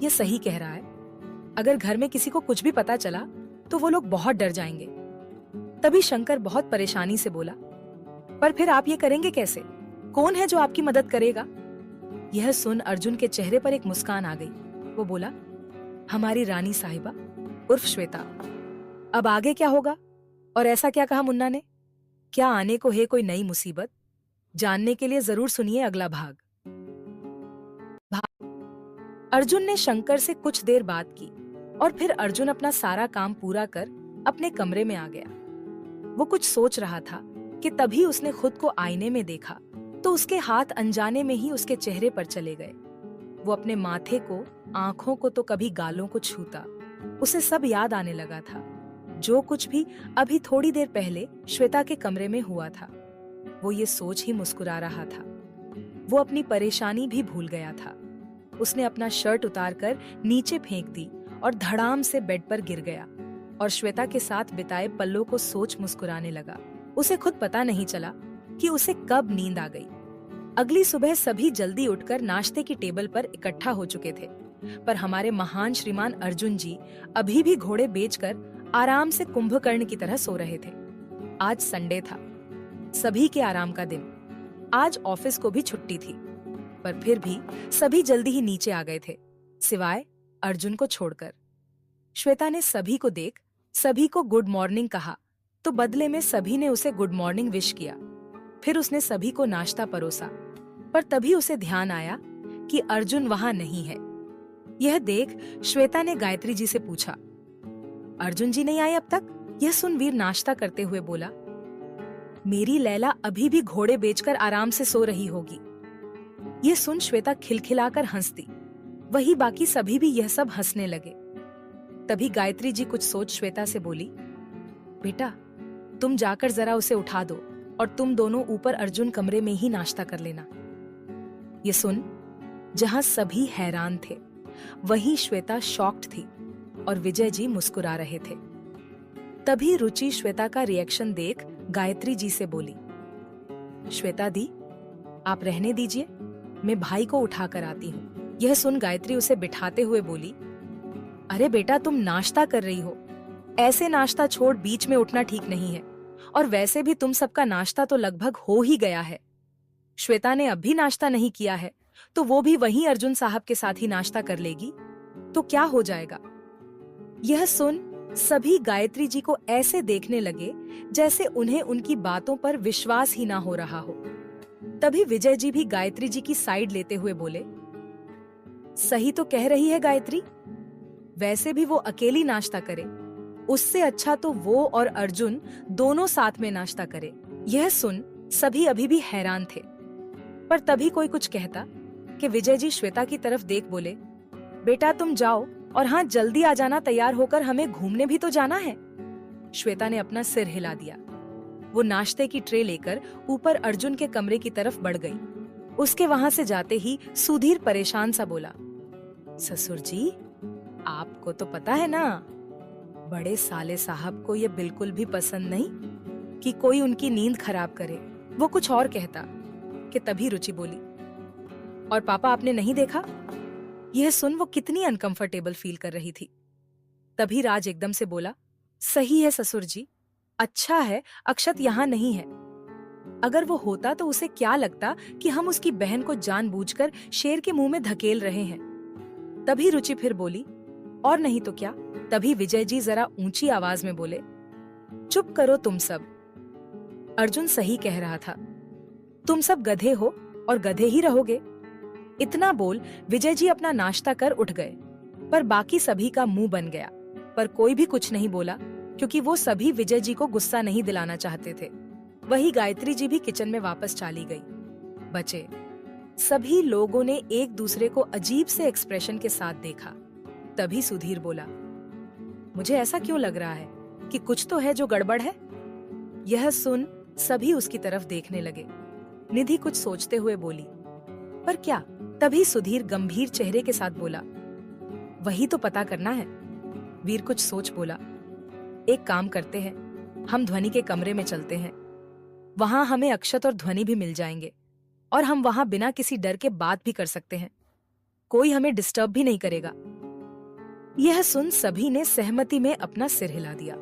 ये सही कह रहा है। अगर घर में किसी को कुछ भी पता चला तो वो लोग बहुत डर जाएंगे। तभी शंकर बहुत परेशानी से बोला, पर फिर आप ये करेंगे कैसे? कौन है जो आपकी मदद करेगा? यह सुन अर्जुन के चेहरे पर एक मुस्कान आ गई। वो बोला, हमारी रानी साहिबा उर्फ श्वेता। अब आगे क्या होगा और ऐसा क्या कहा मुन्ना ने? क्या आने को है कोई नई मुसीबत? जानने के लिए जरूर सुनिए अगला भाग। अर्जुन ने शंकर से कुछ देर बात की और फिर अर्जुन अपना सारा काम पूरा कर अपने कमरे में आ गया। वो कुछ सोच रहा था कि तभी उसने खुद को आईने में देखा तो उसके हाथ अनजाने में ही उसके चेहरे पर चले गए। वो अपने माथे को, आंखों को तो कभी गालों को छूता। उसे सब याद आने लगा था, जो कुछ भी अभी थोड़ी देर पहले श्वेता के कमरे में हुआ था। वो ये सोच ही मुस्कुरा रहा था। वो अपनी परेशानी भी भूल गया था। उसने अपना शर्ट उतारकर नीचे फेंक दी और धड़ाम से बेड पर गिर गया और श्वेता के साथ बिताए पलों को सोच मुस्कुराने लगा। उसे खुद पता नहीं चला कि उसे कब नींद आ गई। अगली सुबह सभी जल्दी उठकर नाश्ते की टेबल पर इकट्ठा हो चुके थे, पर हमारे महान श्रीमान अर्जुन जी अभी भी घोड़े बेचकर आराम से कुंभकर्ण की तरह सो रहे थे। आज संडे था, सभी के आराम का दिन। आज ऑफिस को भी छुट्टी थी, पर फिर भी सभी जल्दी ही नीचे आ गए थे, सिवाय अर्जुन को छोड़कर। श्वेता ने सभी को देख सभी को गुड मॉर्निंग कहा, तो बदले में सभी ने उसे गुड मॉर्निंग विश किया। फिर उसने सभी को नाश्ता परोसा, पर तभी उसे ध्यान आया कि अर्जुन वहां नहीं है। यह देख श्वेता ने गायत्री जी से पूछा, अर्जुन जी नहीं आए अब तक? यह सुन वीर नाश्ता करते हुए बोला, मेरी लैला अभी भी घोड़े बेचकर आराम से सो रही होगी। यह सुन श्वेता खिलखिलाकर हंस दी। वही बाकी सभी भी यह सब हंसने लगे। तभी गायत्री जी कुछ सोच श्वेता से बोली, बेटा तुम जाकर जरा उसे उठा दो और तुम दोनों ऊपर अर्जुन कमरे में ही नाश्ता कर लेना। ये सुन जहां सभी हैरान थे वहीं श्वेता शॉक्ड थी और विजय जी मुस्कुरा रहे थे। तभी रुचि श्वेता का रिएक्शन देख गायत्री जी से बोली, श्वेता दी आप रहने दीजिए, मैं भाई को उठा कर आती हूँ। यह सुन गायत्री उसे बिठाते हुए बोली, अरे बेटा तुम नाश्ता कर रही हो, ऐसे नाश्ता छोड़ बीच में उठना ठीक नहीं है, और वैसे भी तुम सबका नाश्ता तो लगभग हो ही गया है। श्वेता ने अब भी नाश्ता नहीं किया है तो वो भी वहीं अर्जुन साहब के साथ ही नाश्ता कर लेगी तो क्या हो जाएगा। यह सुन सभी गायत्री जी को ऐसे देखने लगे जैसे उन्हें उनकी बातों पर विश्वास ही ना हो रहा हो। तभी विजय जी भी गायत्री जी की साइड लेते हुए बोले, सही तो कह रही है गायत्री, वैसे भी वो अकेली नाश्ता करे उससे अच्छा तो वो और अर्जुन दोनों साथ में नाश्ता करे। यह सुन सभी अभी भी हैरान थे, पर तभी कोई कुछ कहता कि विजय जी श्वेता की तरफ देख बोले, बेटा तुम जाओ और हाँ जल्दी आ जाना, तैयार होकर हमें घूमने भी तो जाना है। श्वेता ने अपना सिर हिला दिया। वो नाश्ते की ट्रे लेकर ऊपर अर्जुन के कमरे की तरफ बढ़ गई। उसके वहां से जाते ही सुधीर परेशान सा बोला, ससुर जी आपको तो पता है ना, बड़े साले साहब को ये बिल्कुल भी पसंद नहीं कि कोई उनकी नींद खराब करे। वो कुछ और कहता कि तभी रुचि बोली, और पापा आपने नहीं देखा? यह सुन वो कितनी अनकंफर्टेबल फील कर रही थी। तभी राज एकदम से बोला, सही है ससुर जी, अच्छा है अक्षत यहाँ नहीं है। अगर वो होता तो उसे क्या लगता कि हम उसकी बहन को जानबूझकर शेर के मुंह में धकेल रहे हैं। तभी रुचि फिर बोली, और नहीं तो क्या। तभी विजय जी जरा ऊंची आवाज में बोले, चुप करो तुम सब। अर्जुन सही कह रहा था, तुम सब गधे हो और गधे ही रहोगे। इतना बोल विजय जी अपना नाश्ता कर उठ गए, पर बाकी सभी का मुंह बन गया। पर कोई भी कुछ नहीं बोला, क्योंकि वो सभी विजय जी को गुस्सा नहीं दिलाना चाहते थे। वही गायत्री जी भी किचन में वापस चली गई। बचे सभी लोगों ने एक दूसरे को अजीब से एक्सप्रेशन के साथ देखा। तभी सुधीर बोला, मुझे ऐसा क्यों लग रहा है कि कुछ तो है जो गड़बड़ है। यह सुन सभी उसकी तरफ देखने लगे। निधि कुछ सोचते हुए बोली, पर क्या? तभी सुधीर गंभीर चेहरे के साथ बोला, वही तो पता करना है। वीर कुछ सोच बोला, एक काम करते हैं, हम ध्वनि के कमरे में चलते हैं। वहां हमें अक्षत और ध्वनि भी मिल जाएंगे और हम वहां बिना किसी डर के बात भी कर सकते हैं। कोई हमें डिस्टर्ब भी नहीं करेगा। यह सुन सभी ने सहमति में अपना सिर हिला दिया।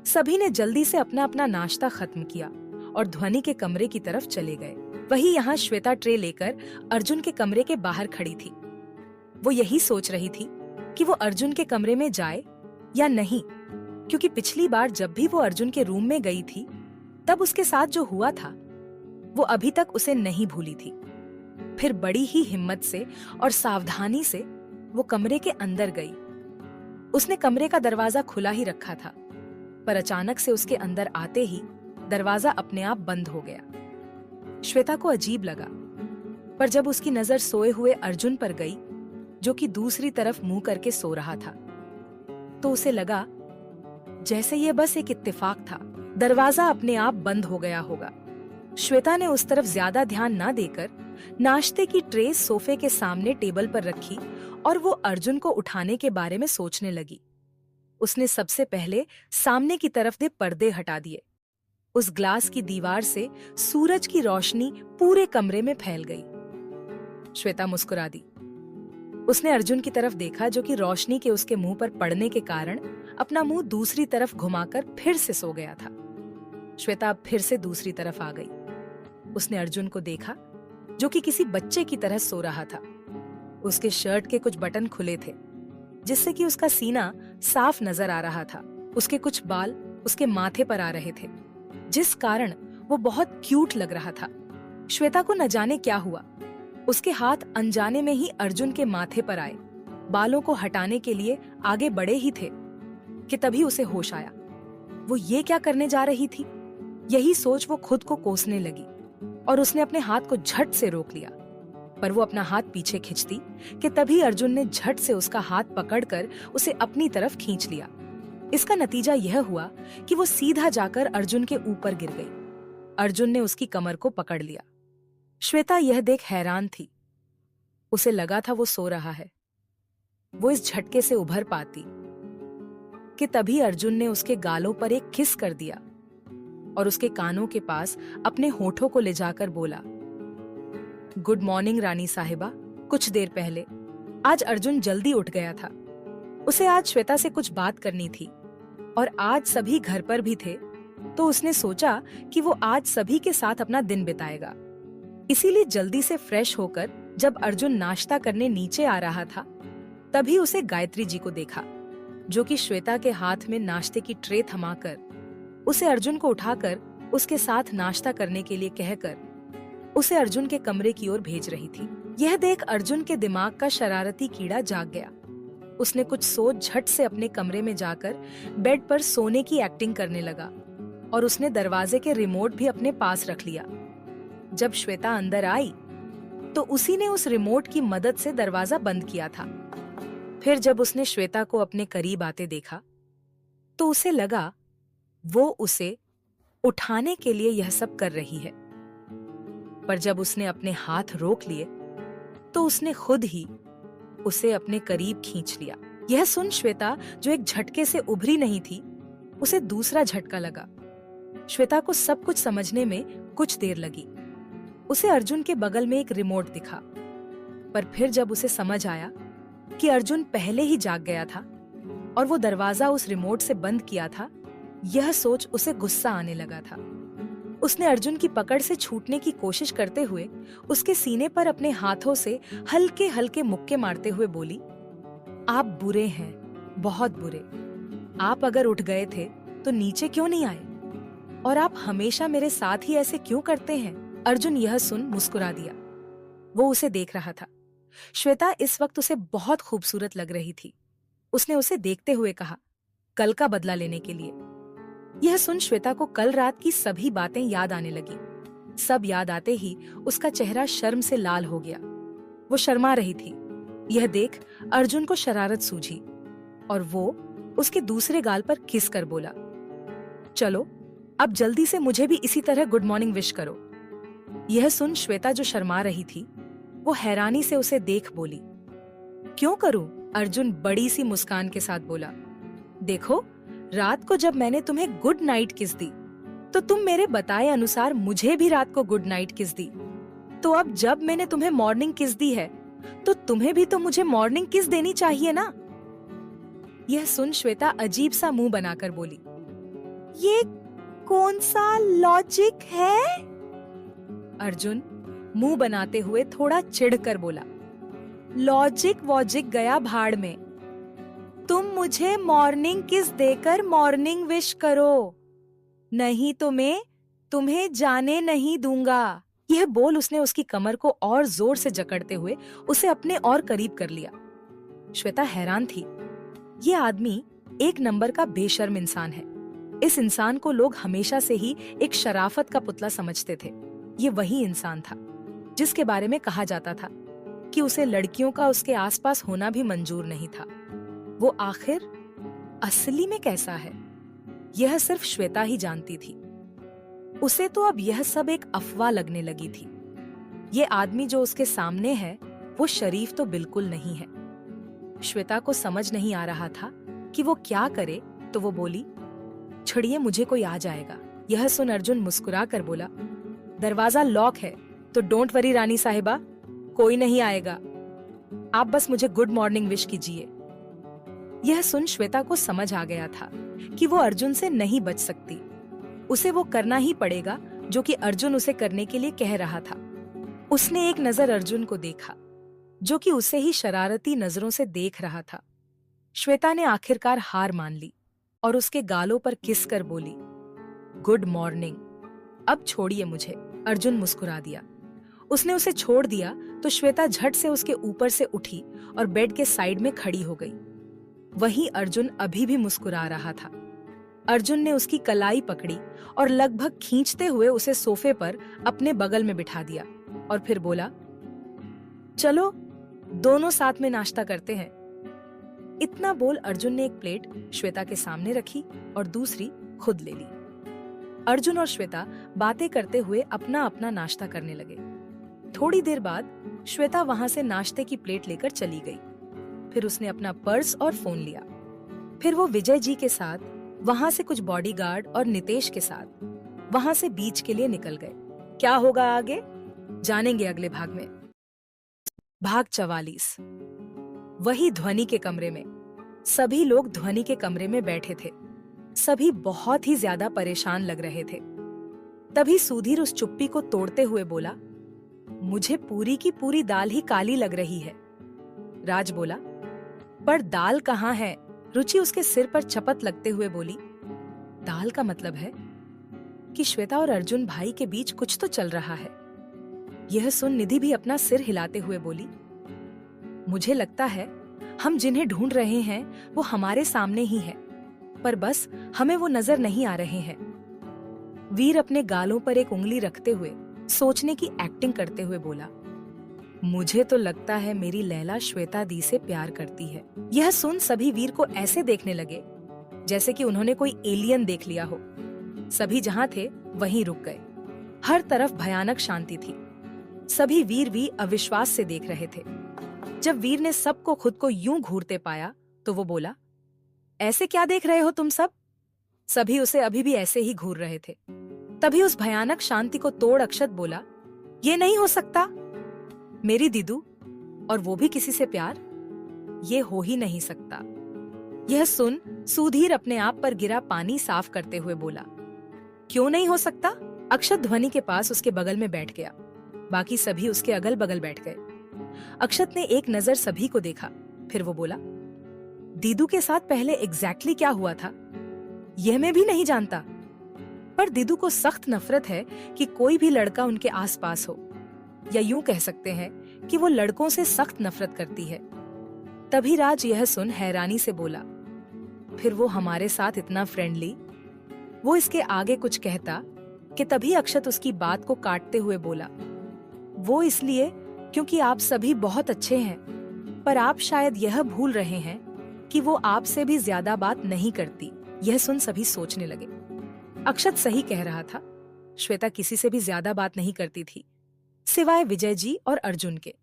सभी ने जल्दी से अपना अपना नाश्ता खत्म किया और ध्वनि के कमरे की तरफ चले गए। वही यहाँ श्वेता ट्रे लेकर अर्जुन के कमरे के बाहर खड़ी थी। वो यही सोच रही थी कि वो अर्जुन के कमरे में जाए या नहीं, क्योंकि पिछली बार जब भी वो अर्जुन के रूम में गई थी तब उसके साथ जो हुआ था वो अभी तक उसे नहीं भूली थी। फिर बड़ी ही हिम्मत से और सावधानी से वो कमरे के अंदर गई। उसने कमरे का दरवाजा खुला ही रखा था, पर अचानक से उसके अंदर आते ही दरवाजा अपने आप बंद हो गया। श्वेता को अजीब लगा, पर जब उसकी नजर सोए हुए अर्जुन पर गई, जो कि दूसरी तरफ मुंह करके सो रहा था, तो उसे लगा जैसे ये बस एक इत्तेफाक था, दरवाजा अपने आप बंद हो गया होगा। श्वेता ने उस तरफ ज्यादा ध्यान ना देकर नाश्ते की ट्रे सोफे के सामने टेबल पर रखी और वो अर्जुन को उठाने के बारे में सोचने लगी। उसने सबसे पहले सामने की तरफ दे पर्दे हटा दिए। उस ग्लास की दीवार से सूरज की रोशनी पूरे कमरे में फैल गई। श्वेता मुस्कुरा दी। उसने अर्जुन की तरफ देखा, जो कि रोशनी के उसके मुंह पर पड़ने के कारण अपना मुंह दूसरी तरफ घुमाकर फिर से सो गया था। श्वेता अब फिर से दूसरी तरफ आ गई। उसने अर्जुन को देखा, जो कि किसी बच्चे की तरह सो रहा था। उसके शर्ट के कुछ बटन खुले थे, जिससे कि उसका सीना साफ नजर आ रहा था। उसके कुछ बाल उसके माथे पर आ रहे थे, जिस कारण वो बहुत क्यूट लग रहा था। श्वेता को न जाने क्या हुआ, उसके हाथ अनजाने में ही अर्जुन के माथे पर आए। बालों को हटाने के लिए आगे बढ़े ही थे कि तभी उसे होश आया। वो ये क्या करने जा रही थी? यही सोच वो खुद को कोसने लगी और उसने अपने हाथ को झट से रोक लिया। पर वो अपना हाथ पीछे खींचती कि तभी अर्जुन ने झट से उसका हाथ पकड़कर उसे अपनी तरफ खींच लिया। इसका नतीजा यह हुआ कि वो सीधा जाकर अर्जुन के ऊपर गिर गई। अर्जुन ने उसकी कमर को पकड़ लिया। श्वेता यह देख हैरान थी। उसे लगा था वो सो रहा है। वो इस झटके से उभर पाती कि तभी अर्जुन ने उसके गालों पर एक किस कर दिया और उसके कानों के पास अपने होठों को ले जाकर बोला, गुड मॉर्निंग रानी साहिबा। कुछ देर पहले आज अर्जुन जल्दी उठ गया था। उसे आज श्वेता से कुछ बात करनी थी और आज सभी घर पर भी थे, तो उसने सोचा कि वो आज सभी के साथ अपना दिन बिताएगा। इसीलिए जल्दी से फ्रेश होकर जब अर्जुन नाश्ता करने नीचे आ रहा था, तभी उसे गायत्री जी को देखा, जो कि श्वेता के हाथ में नाश्ते की ट्रे थमाकर उसे अर्जुन को उठाकर उसके साथ नाश्ता करने के लिए कहकर उसे अर्जुन के कमरे की ओर भेज रही थी। यह देख अर्जुन के दिमाग का शरारती कीड़ा जाग गया उसने कुछ सोच झट से अपने कमरे में जाकर बेड पर सोने की एक्टिंग करने लगा और उसने दरवाजे के रिमोट भी अपने पास रख लिया। जब श्वेता अंदर आई तो उसी ने उस रिमोट की मदद से दरवाजा बंद किया था। फिर जब उसने श्वेता को अपने करीब आते देखा तो उसे लगा वो उसे उठाने के लिए यह सब कर रही है, पर जब उसने अपने हाथ रोक लिए तो उसने खुद ही उसे अपने करीब खींच लिया। यह सुन श्वेता, जो एक झटके से उभरी नहीं थी, उसे दूसरा झटका लगा। श्वेता को सब कुछ समझने में कुछ देर लगी। उसे अर्जुन के बगल में एक रिमोट दिखा, पर फिर जब उसे समझ आया कि अर्जुन पहले ही जाग गया था और वो दरवाजा उस रिमोट से बंद किया था, यह सोच उसे गुस्सा आने लगा था। उसने अर्जुन की पकड़ से छूटने की कोशिश करते हुए उसके सीने पर अपने हाथों से हल्के हल्के मुक्के मारते हुए बोली, आप बुरे हैं, बहुत बुरे। आप अगर उठ गए थे तो नीचे क्यों नहीं आए? और आप हमेशा मेरे साथ ही ऐसे क्यों करते हैं? अर्जुन यह सुन मुस्कुरा दिया। वो उसे देख रहा था। श्वेता इस वक्त उसे बहुत खूबसूरत लग रही थी। उसने उसे देखते हुए कहा, कल का बदला लेने के लिए। यह सुन श्वेता को कल रात की सभी बातें याद आने लगी। सब याद आते ही उसका चेहरा शर्म से लाल हो गया। वो शर्मा रही थी। यह देख अर्जुन को शरारत सूझी और वो उसके दूसरे गाल पर किस कर बोला, चलो अब जल्दी से मुझे भी इसी तरह गुड मॉर्निंग विश करो। यह सुन श्वेता, जो शर्मा रही थी, वो हैरानी से उसे देख बोली, क्यों करूं? अर्जुन बड़ी सी मुस्कान के साथ बोला, देखो, रात को जब मैंने तुम्हें गुड नाइट किस दी तो तुम मेरे बताए अनुसार मुझे भी रात को गुड नाइट किस दी। तो अब जब मैंने तुम्हें मॉर्निंग किस दी है तो तुम्हें भी तो मुझे मॉर्निंग किस देनी चाहिए ना। यह सुन श्वेता अजीब सा मुंह बनाकर बोली, ये कौन सा लॉजिक है? अर्जुन मुंह बनाते हुए थोड़ा चिढ़कर बोला, लॉजिक वॉजिक गया भाड़ में। तुम मुझे मॉर्निंग किस देकर मॉर्निंग विश करो, नहीं तो मैं तुम्हें जाने नहीं दूंगा। यह बोल उसने उसकी कमर को और जोर से जकड़ते हुए उसे अपने और करीब कर लिया। श्वेता हैरान थी। ये आदमी एक नंबर का बेशर्म इंसान है। इस इंसान को लोग हमेशा से ही एक शराफत का पुतला समझते थे। ये वही इंसान था जिसके बारे में कहा जाता था कि उसे लड़कियों का उसके आसपास होना भी मंजूर नहीं था। वो आखिर असली में कैसा है, यह सिर्फ श्वेता ही जानती थी। उसे तो अब यह सब एक अफवाह लगने लगी थी। ये आदमी जो उसके सामने है वो शरीफ तो बिल्कुल नहीं है। श्वेता को समझ नहीं आ रहा था कि वो क्या करे, तो वो बोली, छोड़िए, मुझे कोई आ जाएगा। यह सुन अर्जुन मुस्कुरा कर बोला, दरवाजा लॉक है तो डोंट वरी रानी साहिबा, कोई नहीं आएगा। आप बस मुझे गुड मॉर्निंग विश कीजिए। यह सुन श्वेता को समझ आ गया था कि वो अर्जुन से नहीं बच सकती। उसे वो करना ही पड़ेगा जो कि अर्जुन उसे करने के लिए कह रहा था। उसने एक नजर अर्जुन को देखा जो कि उसे ही शरारती नजरों से देख रहा था। श्वेता ने आखिरकार हार मान ली और उसके गालों पर किस कर बोली, गुड मॉर्निंग, अब छोड़िए मुझे। अर्जुन मुस्कुरा दिया। उसने उसे छोड़ दिया तो श्वेता झट से उसके ऊपर से उठी और बेड के साइड में खड़ी हो गई। वहीं अर्जुन अभी भी मुस्कुरा रहा था। अर्जुन ने उसकी कलाई पकड़ी और लगभग खींचते हुए उसे सोफे पर अपने बगल में बिठा दिया और फिर बोला, चलो दोनों साथ में नाश्ता करते हैं। इतना बोल अर्जुन ने एक प्लेट श्वेता के सामने रखी और दूसरी खुद ले ली। अर्जुन और श्वेता बातें करते हुए अपना अपना नाश्ता करने लगे। थोड़ी देर बाद श्वेता वहां से नाश्ते की प्लेट लेकर चली गई। फिर उसने अपना पर्स और फोन लिया। फिर वो विजय जी के साथ वहां से कुछ बॉडीगार्ड और नितेश के साथ वहां से बीच के लिए निकल गए। क्या होगा आगे जानेंगे अगले भाग में। भाग 44। वही ध्वनि के कमरे में सभी लोग ध्वनि के कमरे में बैठे थे। सभी बहुत ही ज्यादा परेशान लग रहे थे। तभी सुधीर उस चुप्पी को तोड़ते हुए बोला, मुझे पूरी की पूरी दाल ही काली लग रही है। राज बोला, पर दाल कहाँ है? रुचि उसके सिर पर चपत लगते हुए बोली, दाल का मतलब है कि श्वेता और अर्जुन भाई के बीच कुछ तो चल रहा है। यह सुन निधि भी अपना सिर हिलाते हुए बोली, मुझे लगता है हम जिन्हें ढूंढ रहे हैं वो हमारे सामने ही है, पर बस हमें वो नजर नहीं आ रहे हैं। वीर अपने गालों पर एक उंगली रखते हुए सोचने की एक्टिंग करते हुए बोला, मुझे तो लगता है मेरी लैला श्वेता दी से प्यार करती है। यह सुन सभी वीर को ऐसे देखने लगे जैसे कि उन्होंने कोई एलियन देख लिया हो। सभी जहां थे वहीं रुक गए। हर तरफ भयानक शांति थी। सभी वीर भी अविश्वास से देख रहे थे। जब वीर ने सबको खुद को यूं घूरते पाया तो वो बोला, ऐसे क्या देख रहे हो तुम सब? सभी उसे अभी भी ऐसे ही घूर रहे थे। तभी उस भयानक शांति को तोड़ अक्षत बोला, ये नहीं हो सकता। मेरी दीदू, और वो भी किसी से प्यार? ये हो ही नहीं सकता। यह सुन सुधीर अपने आप पर गिरा पानी साफ करते हुए बोला, क्यों नहीं हो सकता? अक्षत ध्वनि के पास उसके बगल में बैठ गया। बाकी सभी उसके अगल बगल बैठ गए। अक्षत ने एक नजर सभी को देखा, फिर वो बोला, दीदू के साथ पहले एग्जैक्टली क्या हुआ था यह मैं भी नहीं जानता, पर दीदू को सख्त नफरत है कि कोई भी लड़का उनके आसपास हो, या यूं कह सकते हैं कि वो लड़कों से सख्त नफरत करती है। तभी राज यह सुन हैरानी से बोला, फिर वो हमारे साथ इतना फ्रेंडली? वो इसके आगे कुछ कहता कि तभी अक्षत उसकी बात को काटते हुए बोला, वो इसलिए क्योंकि आप सभी बहुत अच्छे हैं, पर आप शायद यह भूल रहे हैं कि वो आपसे भी ज्यादा बात नहीं करती। यह सुन सभी सोचने लगे। अक्षत सही कह रहा था। श्वेता किसी से भी ज्यादा बात नहीं करती थी, सिवाय विजय जी और अर्जुन के।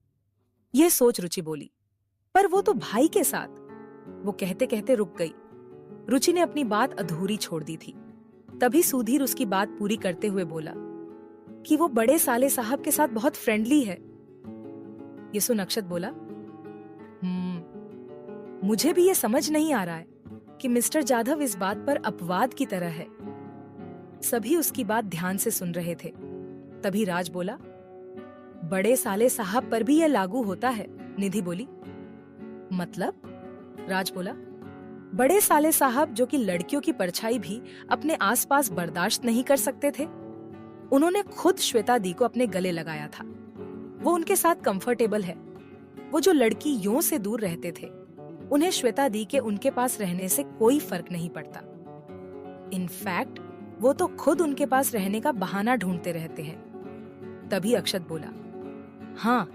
यह सोच रुचि बोली, पर वो तो भाई के साथ। वो कहते कहते रुक गई। रुचि ने अपनी बात अधूरी छोड़ दी थी। तभी सुधीर उसकी बात पूरी करते हुए बोला कि वो बड़े साले साहब के साथ बहुत फ्रेंडली है। ये सुन अक्षत बोला, मुझे भी ये समझ नहीं आ रहा है कि मिस्टर जाधव इस बात पर अपवाद की तरह है। सभी उसकी बात ध्यान से सुन रहे थे। तभी राज बोला, बड़े साले साहब पर भी यह लागू होता है। निधि बोली, मतलब? राज बोला, बड़े साले साहब जो कि लड़कियों की परछाई भी अपने आसपास बर्दाश्त नहीं कर सकते थे, उन्होंने खुद श्वेता दी को अपने गले लगाया था। वो उनके साथ कंफर्टेबल है। वो जो लड़कियों से दूर रहते थे, उन्हें श्वेता दी के उनके पास रहने से कोई फर्क नहीं पड़ता। इनफैक्ट वो तो खुद उनके पास रहने का बहाना ढूंढते रहते हैं। तभी अक्षत बोला, हाँ,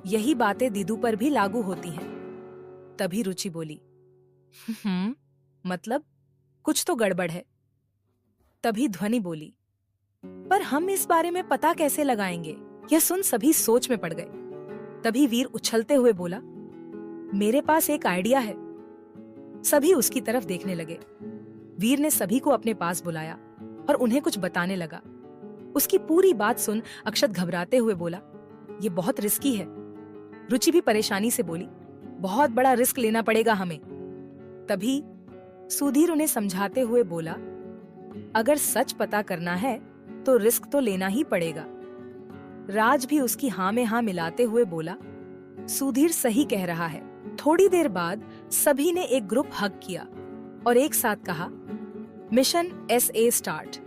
यही बातें दीदू पर भी लागू होती हैं। तभी रुचि बोली, मतलब कुछ तो गड़बड़ है। तभी ध्वनि बोली, पर हम इस बारे में पता कैसे लगाएंगे? यह सुन सभी सोच में पड़ गए। तभी वीर उछलते हुए बोला, मेरे पास एक आइडिया है। सभी उसकी तरफ देखने लगे। वीर ने सभी को अपने पास बुलाया और उन्हें कुछ बताने लगा। उसकी पूरी बात सुन अक्षत घबराते हुए बोला, ये बहुत रिस्की है। रुचि भी परेशानी से बोली, बहुत बड़ा रिस्क लेना पड़ेगा हमें। तभी सुधीर उन्हें समझाते हुए बोला, अगर सच पता करना है तो रिस्क तो लेना ही पड़ेगा। राज भी उसकी हाँ में हाँ मिलाते हुए बोला, सुधीर सही कह रहा है। थोड़ी देर बाद सभी ने एक ग्रुप हग किया और एक साथ कहा, मिशन SA स्टार्ट।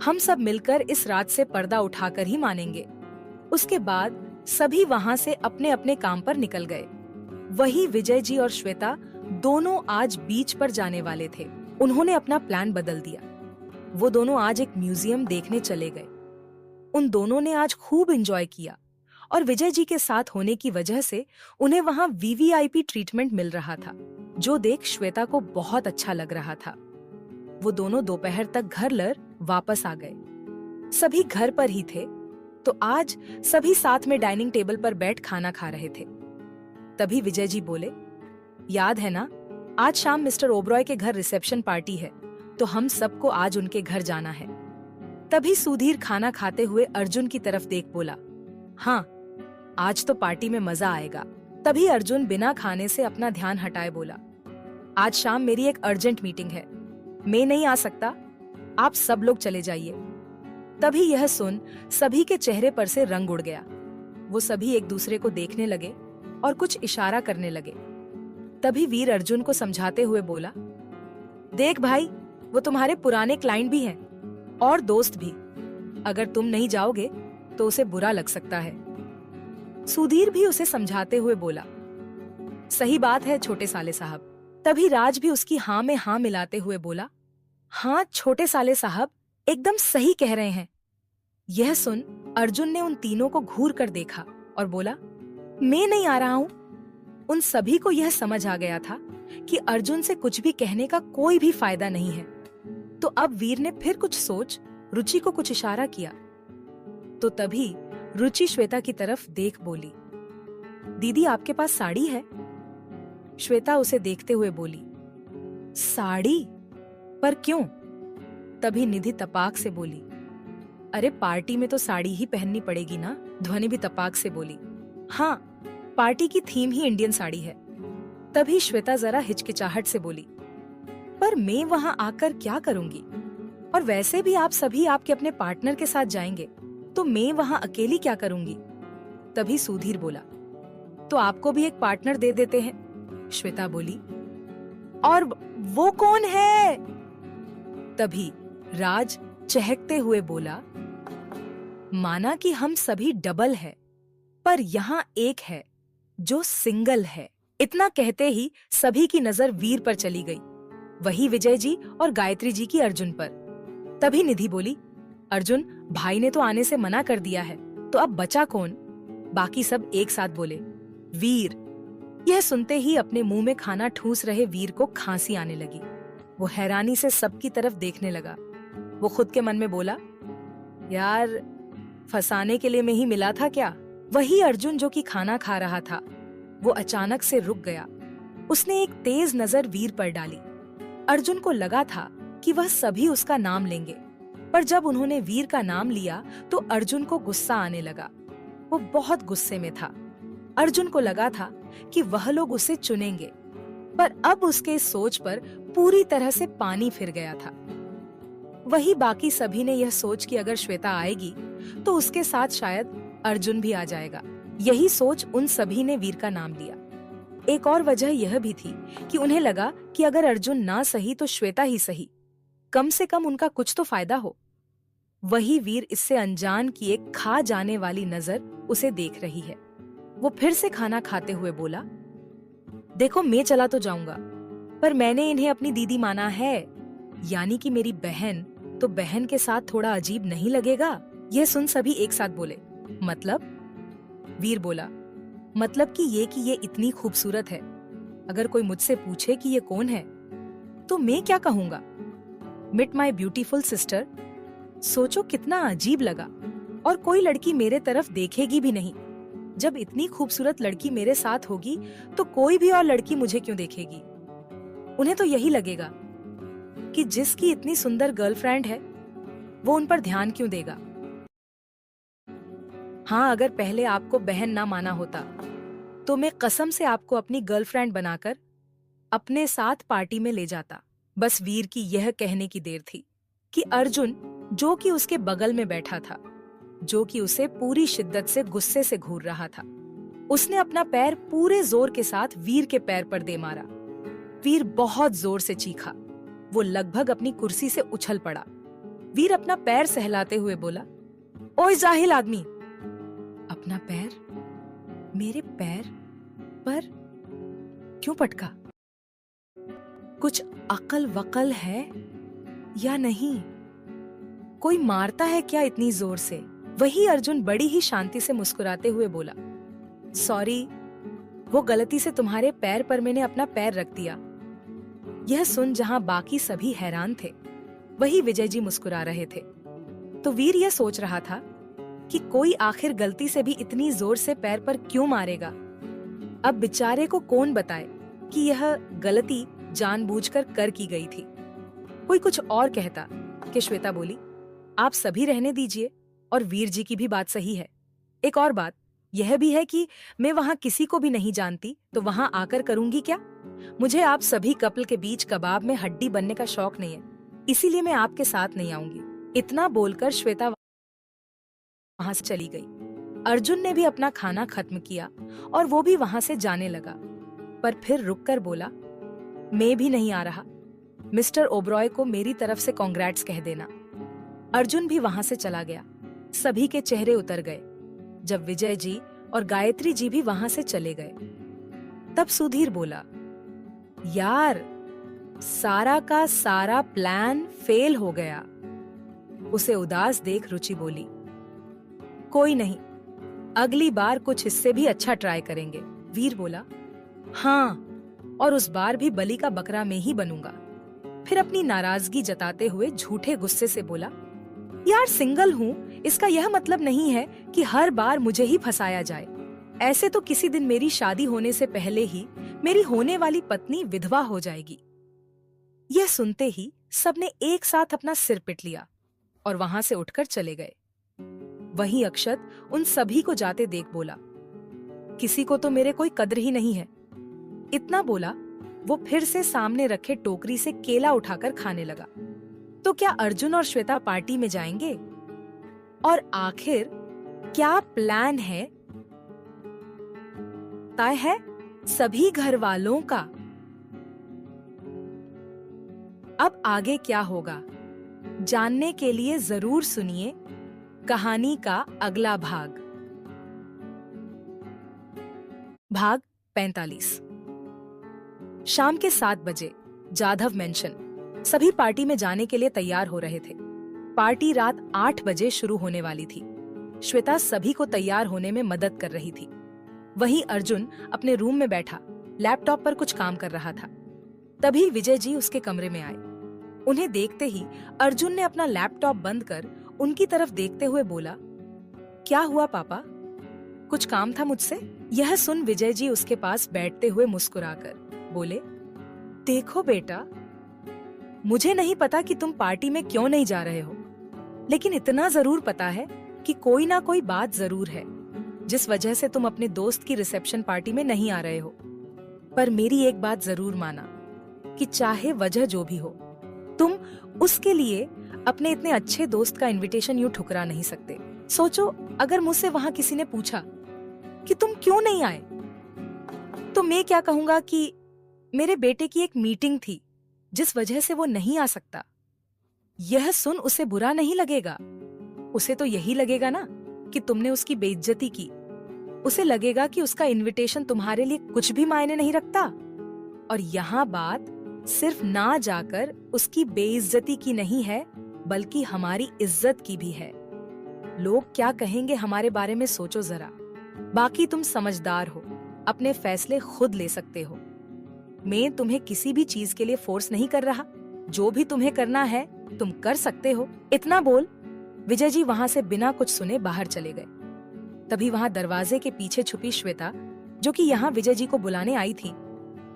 हम सब मिलकर इस रात से पर्दा उठाकर ही मानेंगे। उसके बाद सभी वहां से अपने अपने काम पर निकल गए। वही विजय जी और श्वेता दोनों आज बीच पर जाने वाले थे। उन्होंने अपना प्लान बदल दिया। वो दोनों आज एक म्यूजियम देखने चले गए। उन दोनों ने आज खूब एंजॉय किया और विजय जी के साथ होने की वजह से उन्हें वहां VVIP ट्रीटमेंट मिल रहा था, जो देख श्वेता को बहुत अच्छा लग रहा था। वो दोनों दोपहर तक घर लर वापस आ गए। सभी घर पर ही थे, तो आज सभी साथ में डाइनिंग टेबल पर बैठ खाना खा रहे थे। तभी विजय जी बोले, याद है ना, आज शाम मिस्टर ओबरॉय के घर रिसेप्शन पार्टी है, तो हम सबको आज उनके घर जाना है। तभी सुधीर खाना खाते हुए अर्जुन की तरफ देख बोला, हाँ, आज तो पार्टी में मजा आएगा। तभी अर्जुन बिना खाने से अपना ध्यान हटाए बोला, आज शाम मेरी एक अर्जेंट मीटिंग है, मैं नहीं आ सकता, आप सब लोग चले जाइए। तभी यह सुन सभी के चेहरे पर से रंग उड़ गया। वो सभी एक दूसरे को देखने लगे और कुछ इशारा करने लगे। तभी वीर अर्जुन को समझाते हुए बोला, देख भाई, वो तुम्हारे पुराने क्लाइंट भी हैं और दोस्त भी। अगर तुम नहीं जाओगे तो उसे बुरा लग सकता है। सुधीर भी उसे समझाते हुए बोला, सही बात है छोटे साले साहब। तभी राज भी उसकी हाँ में हाँ मिलाते हुए बोला, हाँ छोटे साले साहब, एकदम सही कह रहे हैं। यह सुन अर्जुन ने उन तीनों को घूर कर देखा और बोला, मैं नहीं आ रहा हूं। उन सभी को यह समझ आ गया था कि अर्जुन से कुछ भी कहने का कोई भी फायदा नहीं है। तो अब वीर ने फिर कुछ सोच रुचि को कुछ इशारा किया। तो तभी रुचि श्वेता की तरफ देख बोली, दीदी आपके पास साड़ी है? श्वेता उसे देखते हुए बोली, साड़ी? पर क्यों? तभी निधि तपाक से बोली, अरे पार्टी में तो साड़ी ही पहननी पड़ेगी ना। ध्वनि भी तपाक से बोली, हाँ पार्टी की थीम ही इंडियन साड़ी है। तभी श्वेता जरा हिचकिचाहट से बोली, पर मैं वहां आकर क्या करूंगी? और वैसे भी आप सभी आपके अपने पार्टनर के साथ जाएंगे, तो मैं वहां अकेली क्या करूंगी? तभी सुधीर बोला, तो आपको भी एक पार्टनर दे देते हैं। श्वेता बोली, और वो कौन है? तभी राज चहकते हुए बोला, माना कि हम सभी डबल है, पर यहाँ एक है जो सिंगल है। इतना कहते ही सभी की नजर वीर पर चली गई, वही विजय जी और गायत्री जी की अर्जुन पर। तभी निधि बोली, अर्जुन भाई ने तो आने से मना कर दिया है, तो अब बचा कौन? बाकी सब एक साथ बोले, वीर। यह सुनते ही अपने मुंह में खाना ठूस रहे वीर को खांसी आने लगी। वो हैरानी से सबकी तरफ देखने लगा। वो खुद के मन में बोला, यार फंसाने के लिए मैं ही मिला था क्या? वही अर्जुन जो कि खाना खा रहा था, वो अचानक से रुक गया। उसने एक तेज नजर वीर पर डाली। अर्जुन को लगा था कि वह सभी उसका नाम लेंगे, पर जब उन्होंने वीर का नाम लिया तो अर्जुन को गुस्सा आने लगा। वो बहुत गुस्से में था। अर्जुन को लगा था कि वह लोग उसे चुनेंगे, पर अब उसके इस सोच पर पूरी तरह से पानी फिर गया था। वही बाकी सभी ने यह सोच कि अगर श्वेता आएगी तो उसके साथ शायद अर्जुन भी आ जाएगा। यही सोच उन सभी ने वीर का नाम लिया। एक और वजह यह भी थी कि उन्हें लगा कि अगर अर्जुन ना सही तो श्वेता ही सही, कम से कम उनका कुछ तो फायदा हो। वही वीर इससे अनजान की एक खा जाने वाली नजर उसे देख रही है। वो फिर से खाना खाते हुए बोला, देखो मैं चला तो जाऊंगा, पर मैंने इन्हें अपनी दीदी माना है, यानी कि मेरी बहन, तो बहन के साथ थोड़ा अजीब नहीं लगेगा? यह सुन सभी एक साथ बोले, मतलब? वीर बोला, मतलब कि ये इतनी खूबसूरत है, अगर कोई मुझसे पूछे कि ये कौन है तो मैं क्या कहूंगा? मिट माई ब्यूटीफुल सिस्टर। सोचो कितना अजीब लगा, और कोई लड़की मेरे तरफ देखेगी भी नहीं। जब इतनी खूबसूरत लड़की मेरे साथ होगी तो कोई भी और लड़की मुझे क्यों देखेगी? उन्हें तो यही लगेगा कि जिसकी इतनी सुंदर गर्लफ्रेंड है वो उन पर ध्यान क्यों देगा। हाँ, अगर पहले आपको बहन ना माना होता तो मैं कसम से आपको अपनी गर्लफ्रेंड बनाकर अपने साथ पार्टी में ले जाता। बस वीर की यह कहने की देर थी कि अर्जुन, जो कि उसके बगल में बैठा था, जो कि उसे पूरी शिद्दत से गुस्से से घूर रहा था, उसने अपना पैर पूरे जोर के साथ वीर के पैर पर दे मारा। वीर बहुत जोर से चीखा। वो लगभग अपनी कुर्सी से उछल पड़ा। वीर अपना पैर सहलाते हुए बोला, ओए जाहिल आदमी! अपना पैर मेरे पैर पर क्यों पटका? कुछ अकल वकल है या नहीं? कोई मारता है क्या इतनी जोर से? वही अर्जुन बड़ी ही शांति से मुस्कुराते हुए बोला, सॉरी, वो गलती से तुम्हारे पैर पर मैंने अपना पैर रख दिया। यह सुन जहां बाकी सभी हैरान थे, वही विजय जी मुस्कुरा रहे थे। तो वीर यह सोच रहा था कि कोई आखिर गलती से भी इतनी जोर से पैर पर क्यों मारेगा। अब बेचारे को कौन बताए कि यह गलती जानबूझकर कर की गई थी। कोई कुछ और कहता कि श्वेता बोली, आप सभी रहने दीजिए, और वीर जी की भी बात सही है। एक और बात यह भी है कि मैं वहां किसी को भी नहीं जानती, तो वहां आकर करूंगी क्या? मुझे आप सभी कपल के बीच कबाब में हड्डी बनने का शौक नहीं है, इसीलिए मैं आपके साथ नहीं आऊंगी। इतना बोलकर श्वेता वहां से चली गई। अर्जुन ने भी अपना खाना खत्म किया और वो भी वहां से जाने लगा, पर फिर रुककर बोला, मैं भी नहीं आ रहा। मिस्टर ओबरॉय को मेरी तरफ से कांग्रेट्स कह देना। अर्जुन भी वहां से चला गया। सभी के चेहरे उतर गए जब विजय जी और गायत्री जी भी वहां से चले गए। तब सुधीर बोला, यार सारा का सारा प्लान फेल हो गया। उसे उदास देख रुचि बोली, कोई नहीं, अगली बार कुछ इससे भी अच्छा ट्राई करेंगे। वीर बोला, हाँ, और उस बार भी बलि का बकरा में ही बनूंगा। फिर अपनी नाराजगी जताते हुए झूठे गुस्से से बोला, यार सिंगल हूँ, इसका यह मतलब नहीं है कि हर बार मुझे ही फंसाया जाए। ऐसे तो किसी दिन मेरी शादी होने से पहले ही मेरी होने वाली पत्नी विधवा हो जाएगी। यह सुनते ही सबने एक साथ अपना सिर पीट लिया और वहां से उठकर चले गए। वहीं अक्षत उन सभी को जाते देख बोला, किसी को तो मेरे कोई कद्र ही नहीं है। इतना बोला वो फिर से सामने रखे टोकरी से केला उठाकर खाने लगा। तो क्या अर्जुन और श्वेता पार्टी में जाएंगे? और आखिर क्या प्लान है? तय है सभी घर वालों का। अब आगे क्या होगा जानने के लिए जरूर सुनिए कहानी का अगला भाग। भाग 45। शाम के 7 बजे जाधव मेंशन सभी पार्टी में जाने के लिए तैयार हो रहे थे। पार्टी रात 8 बजे शुरू होने वाली थी। श्वेता सभी को तैयार होने में मदद कर रही थी। वहीं अर्जुन अपने रूम में बैठा लैपटॉप पर कुछ काम कर रहा था। तभी विजय जी उसके कमरे में आए। उन्हें देखते ही अर्जुन ने अपना लैपटॉप बंद कर उनकी तरफ देखते हुए बोला, क्या हुआ पापा, कुछ काम था मुझसे? यह सुन विजय जी उसके पास बैठते हुए मुस्कुराकर बोले, देखो बेटा, मुझे नहीं पता कि तुम पार्टी में क्यों नहीं जा रहे हो, लेकिन इतना जरूर पता है कि कोई ना कोई बात जरूर है जिस वजह से तुम अपने दोस्त की रिसेप्शन पार्टी में नहीं आ रहे हो। पर मेरी एक बात जरूर माना कि चाहे वजह जो भी हो, तुम उसके लिए अपने इतने अच्छे दोस्त का इनविटेशन यूं ठुकरा नहीं सकते। सोचो, अगर मुझसे वहां किसी ने पूछा कि तुम क्यों नहीं आए, तो मैं क्या कहूंगा कि मेरे बेटे की एक मीटिंग थी जिस वजह से वो नहीं आ सकता। यह सुन उसे बुरा नहीं लगेगा। उसे तो यही लगेगा ना कि तुमने उसकी बेइज्जती की। उसे लगेगा कि उसका इनविटेशन तुम्हारे लिए कुछ भी मायने नहीं रखता। और यहाँ बात सिर्फ ना जाकर उसकी बेइज्जती की नहीं है, बल्कि हमारी इज्जत की भी है। लोग क्या कहेंगे हमारे बारे में सोचो जरा। बाकी तुम समझदार हो, अपने फैसले खुद ले सकते हो। मैं तुम्हें किसी भी चीज के लिए फोर्स नहीं कर रहा। जो भी तुम्हें करना है तुम कर सकते हो। इतना बोल विजय जी वहां से बिना कुछ सुने बाहर चले गए। तभी वहां दरवाजे के पीछे छुपी श्वेता, जो कि यहाँ विजय जी को बुलाने आई थी,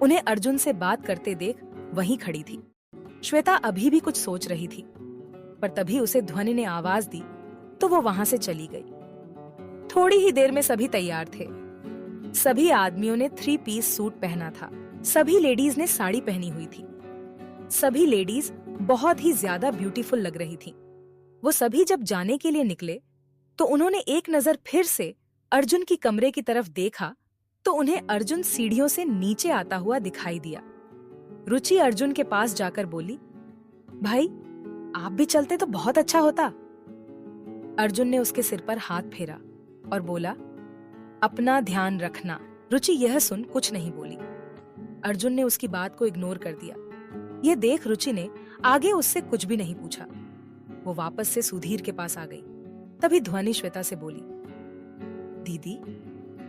उन्हें अर्जुन से बात करते देख वहीं खड़ी थी। श्वेता अभी भी कुछ सोच रही थी, पर तभी उसे ध्वनि ने आवाज दी तो वो वहां से चली गई। थोड़ी ही देर में सभी तैयार थे। सभी आदमियों ने 3 पीस सूट पहना था। सभी लेडीज ने साड़ी पहनी हुई थी। सभी लेडीज बहुत ही ज्यादा ब्यूटीफुल लग रही थी। वो सभी जब जाने के लिए निकले तो उन्होंने एक नजर फिर से अर्जुन की कमरे की तरफ देखा तो उन्हें अर्जुन सीढ़ियों से नीचे आता हुआ दिखाई दिया। रुचि अर्जुन के पास जाकर बोली, भाई आप भी चलते तो बहुत अच्छा होता। अर्जुन ने उसके सिर पर हाथ फेरा और बोला, अपना ध्यान रखना। रुचि यह सुन कुछ नहीं बोली। अर्जुन ने उसकी बात को इग्नोर कर दिया। यह देख रुचि ने आगे उससे कुछ भी नहीं पूछा। वो वापस से सुधीर के पास आ गई। तभी ध्वनि श्वेता से बोली, दीदी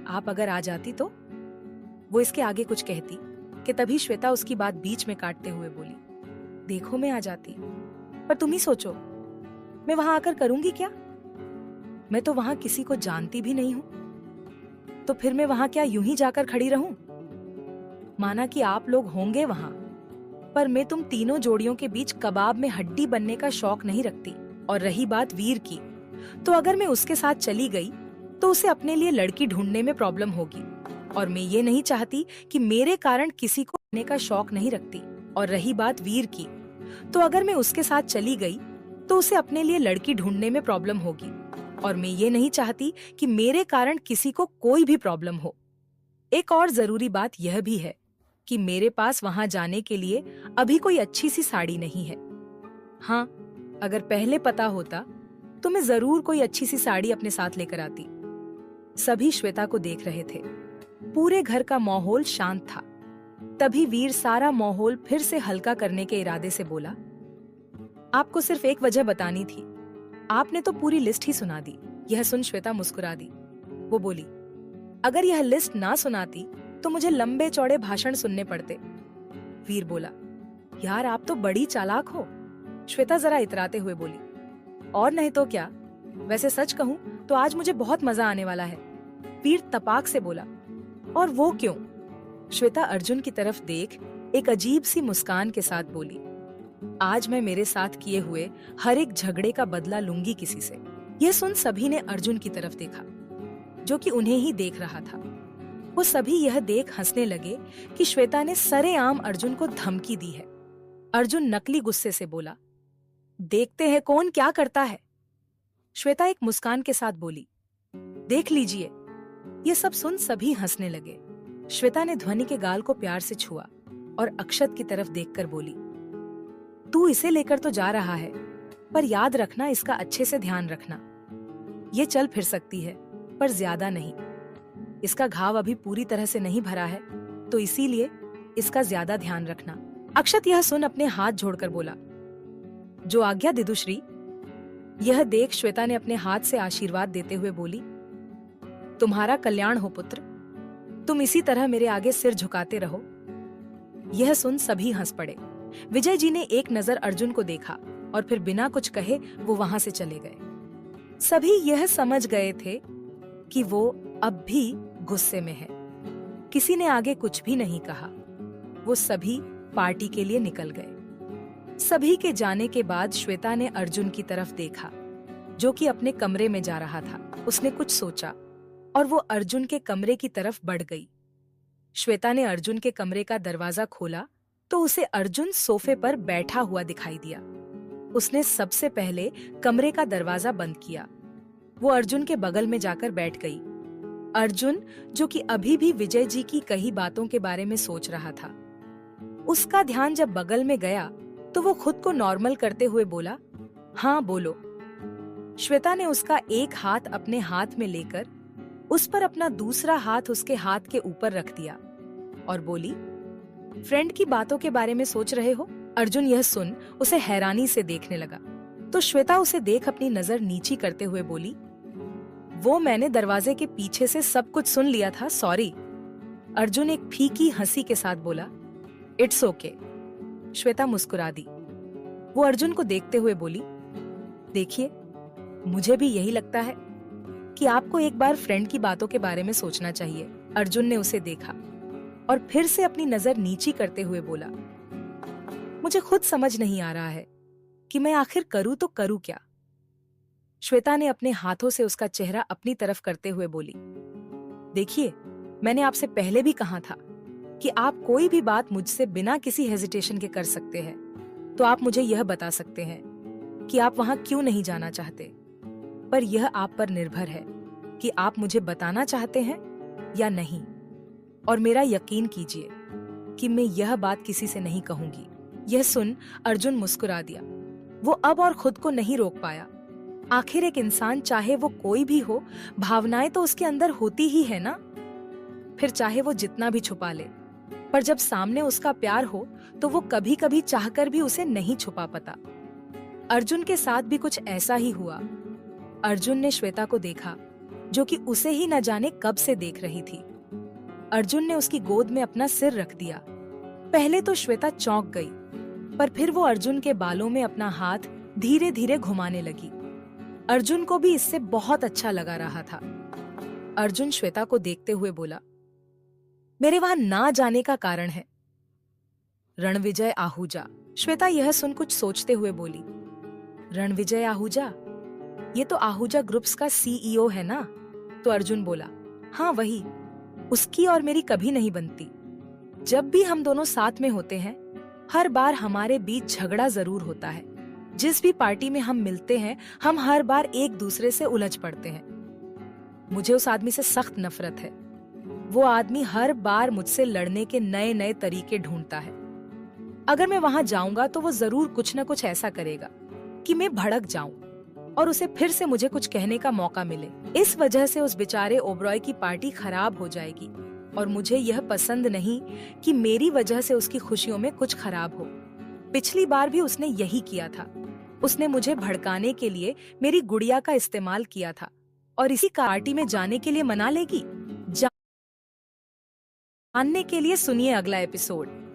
आप अगर आ जाती तो। वो इसके आगे कुछ कहती कि तभी श्वेता उसकी बात बीच में काटते हुए बोली, देखो मैं आ जाती, पर तुम ही सोचो मैं वहां आकर करूंगी क्या? मैं तो वहां किसी को जानती भी नहीं हूं, तो फिर मैं वहां क्या यूं ही जाकर खड़ी रहूं? माना कि आप लोग होंगे वहां, पर मैं तुम तीनों जोड़ियों के बीच कबाब में हड्डी बनने का शौक नहीं रखती। और रही बात वीर की, तो अगर मैं उसके साथ चली गई तो उसे अपने लिए लड़की ढूंढने में प्रॉब्लम होगी, और मैं ये नहीं चाहती कि मेरे कारण किसी को बनने का शौक नहीं रखती। और रही बात वीर की, तो अगर मैं उसके साथ चली गई तो उसे अपने लिए लड़की ढूंढने में प्रॉब्लम होगी, और मैं ये नहीं चाहती कि मेरे कारण किसी को कोई भी प्रॉब्लम हो। एक और जरूरी बात यह भी है कि मेरे पास वहां जाने के लिए अभी कोई अच्छी सी साड़ी नहीं है। हाँ, अगर पहले पता होता तो मैं जरूर कोई अच्छी सी साड़ी अपने साथ लेकर आती। सभी श्वेता को देख रहे थे। पूरे घर का माहौल शांत था। तभी वीर सारा माहौल फिर से हल्का करने के इरादे से बोला, आपको सिर्फ एक वजह बतानी थी, आपने तो पूरी लिस्ट ही सुना दी। यह सुन श्वेता मुस्कुरा दी। वो बोली, अगर यह लिस्ट ना सुनाती तो मुझे लंबे चौड़े भाषण सुनने पड़ते। वीर बोला, यार आप तो बड़ी चालाक हो। श्वेता जरा इतराते हुए बोली, और नहीं तो क्या, वैसे सच कहूं तो आज मुझे बहुत मजा आने वाला है। वीर तपाक से बोला, और वो क्यों? श्वेता अर्जुन की तरफ देख एक अजीब सी मुस्कान के साथ बोली, आज मैं मेरे साथ किए हुए हर एक झगड़े का बदला लूंगी किसी से। यह सुन सभी ने अर्जुन की तरफ देखा, जो कि उन्हें ही देख रहा था। वो सभी यह देख हंसने लगे कि श्वेता ने सरेआम अर्जुन को धमकी दी है। अर्जुन नकली गुस्से से बोला, देखते हैं कौन क्या करता है। श्वेता एक मुस्कान के साथ बोली, देख लीजिए। ये सब सुन सभी हंसने लगे। श्वेता ने ध्वनि के गाल को प्यार से छुआ और अक्षत की तरफ देखकर बोली, तू इसे लेकर तो जा रहा है, पर याद रखना इसका अच्छे से ध्यान रखना। ये चल फिर सकती है पर ज्यादा नहीं। इसका घाव अभी पूरी तरह से नहीं भरा है, तो इसीलिए इसका ज्यादा ध्यान रखना। अक्षत यह सुन अपने हाथ जोड़कर बोला, जो आज्ञा दिदुश्री। यह देख श्वेता ने अपने हाथ से आशीर्वाद देते हुए बोली, तुम्हारा कल्याण हो पुत्र, तुम इसी तरह मेरे आगे सिर झुकाते रहो। यह सुन सभी हंस पड़े। विजय जी ने एक नजर अर्जुन को देखा और फिर बिना कुछ कहे वो वहां से चले गए। सभी यह समझ गए थे कि वो अब भी गुस्से में है। किसी ने आगे कुछ भी नहीं कहा। वो सभी पार्टी के लिए निकल गए। सभी के जाने के बाद श्वेता ने अर्जुन की तरफ देखा, जो कि अपने कमरे में जा रहा था। उसने कुछ सोचा और वो अर्जुन के कमरे की तरफ बढ़ गई। श्वेता ने अर्जुन के कमरे का दरवाजा खोला तो उसे अर्जुन सोफे पर बैठा हुआ दिखाई दिया। उसने सबसे पहले कमरे का दरवाजा बंद किया। वो अर्जुन के बगल में जाकर बैठ गई। अर्जुन, जो कि अभी भी विजय जी की कही बातों के बारे में सोच रहा था, उसका ध्यान जब बगल में गया तो वो खुद को नॉर्मल करते हुए बोला, हाँ बोलो। श्वेता ने उसका एक हाथ अपने हाथ में लेकर उस पर अपना दूसरा हाथ उसके हाथ के ऊपर रख दिया और बोली, फ्रेंड की बातों के बारे में सोच रहे हो? अर्जुन यह सुन उसे हैरानी से देखने लगा, तो श्वेता उसे देख अपनी नजर नीची करते हुए बोली, वो मैंने दरवाजे के पीछे से सब कुछ सुन लिया था, सॉरी। अर्जुन एक फीकी हंसी के साथ बोला, इट्स ओके। श्वेता मुस्कुरा दी। वो अर्जुन को देखते हुए बोली, देखिए, मुझे भी यही लगता है कि आपको एक बार फ्रेंड की बातों के बारे में सोचना चाहिए। अर्जुन ने उसे देखा और फिर से अपनी नजर नीची करते हुए बोला, मुझे खुद समझ नहीं आ रहा है कि मैं आखिर करूं तो करूं क्या। श्वेता ने अपने हाथों से उसका चेहरा अपनी तरफ करते हुए बोली, देखिए, मैंने आपसे पहले भी कहा था कि आप कोई भी बात मुझसे बिना किसी हेजिटेशन के कर सकते हैं, तो आप मुझे यह बता सकते हैं कि आप वहां क्यों नहीं जाना चाहते, पर यह आप पर निर्भर है कि आप मुझे बताना चाहते हैं या नहीं। और मेरा यकीन कीजिए कि मैं यह बात किसी से नहीं कहूंगी। यह सुन अर्जुन मुस्कुरा दिया। वो अब और खुद को नहीं रोक पाया। आखिर एक इंसान, चाहे वो कोई भी हो, भावनाएं तो उसके अंदर होती ही है ना। फिर चाहे वो जितना भी छुपा ले, पर जब सामने उसका प्यार हो तो वो कभी कभी चाहकर भी उसे नहीं छुपा पाता। अर्जुन के साथ भी कुछ ऐसा ही हुआ। अर्जुन ने श्वेता को देखा, जो कि उसे ही न जाने कब से देख रही थी। अर्जुन ने उसकी गोद में अपना सिर रख दिया। पहले तो श्वेता चौंक गई, पर फिर वो अर्जुन के बालों में अपना हाथ धीरे धीरे घुमाने लगी। अर्जुन को भी इससे बहुत अच्छा लगा रहा था। अर्जुन श्वेता को देखते हुए बोला, मेरे वहां ना जाने का कारण है। रणविजय आहूजा। श्वेता यह सुन कुछ सोचते हुए बोली, रणविजय आहूजा? ये तो आहूजा ग्रुप्स का सीईओ है ना? तो अर्जुन बोला, हाँ वही। उसकी और मेरी कभी नहीं बनती। जब भी हम दोनों साथ में होते हैं, हर बार हमारे बीच झगड़ा जरूर होता है। जिस भी पार्टी में हम मिलते हैं, हम हर बार एक दूसरे से उलझ पड़ते हैं। मुझे उस आदमी से सख्त नफरत है। वो आदमी हर बार मुझसे लड़ने के नए नए तरीके ढूंढता है। अगर मैं वहां जाऊंगा तो वो जरूर कुछ न कुछ ऐसा करेगा कि मैं भड़क जाऊं और उसे फिर से मुझे कुछ कहने का मौका मिले। इस वजह से उस बेचारे ओबरॉय की पार्टी खराब हो जाएगी। और मुझे यह पसंद नहीं कि मेरी वजह से उसकी खुशियों में कुछ खराब हो। पिछली बार भी उसने यही किया था। उसने मुझे भड़काने के लिए मेरी गुड़िया का इस्तेमाल किया था और इसी पार्टी में जाने के लिए मना लेगी। जानने के लिए सुनिए अगला एपिसोड।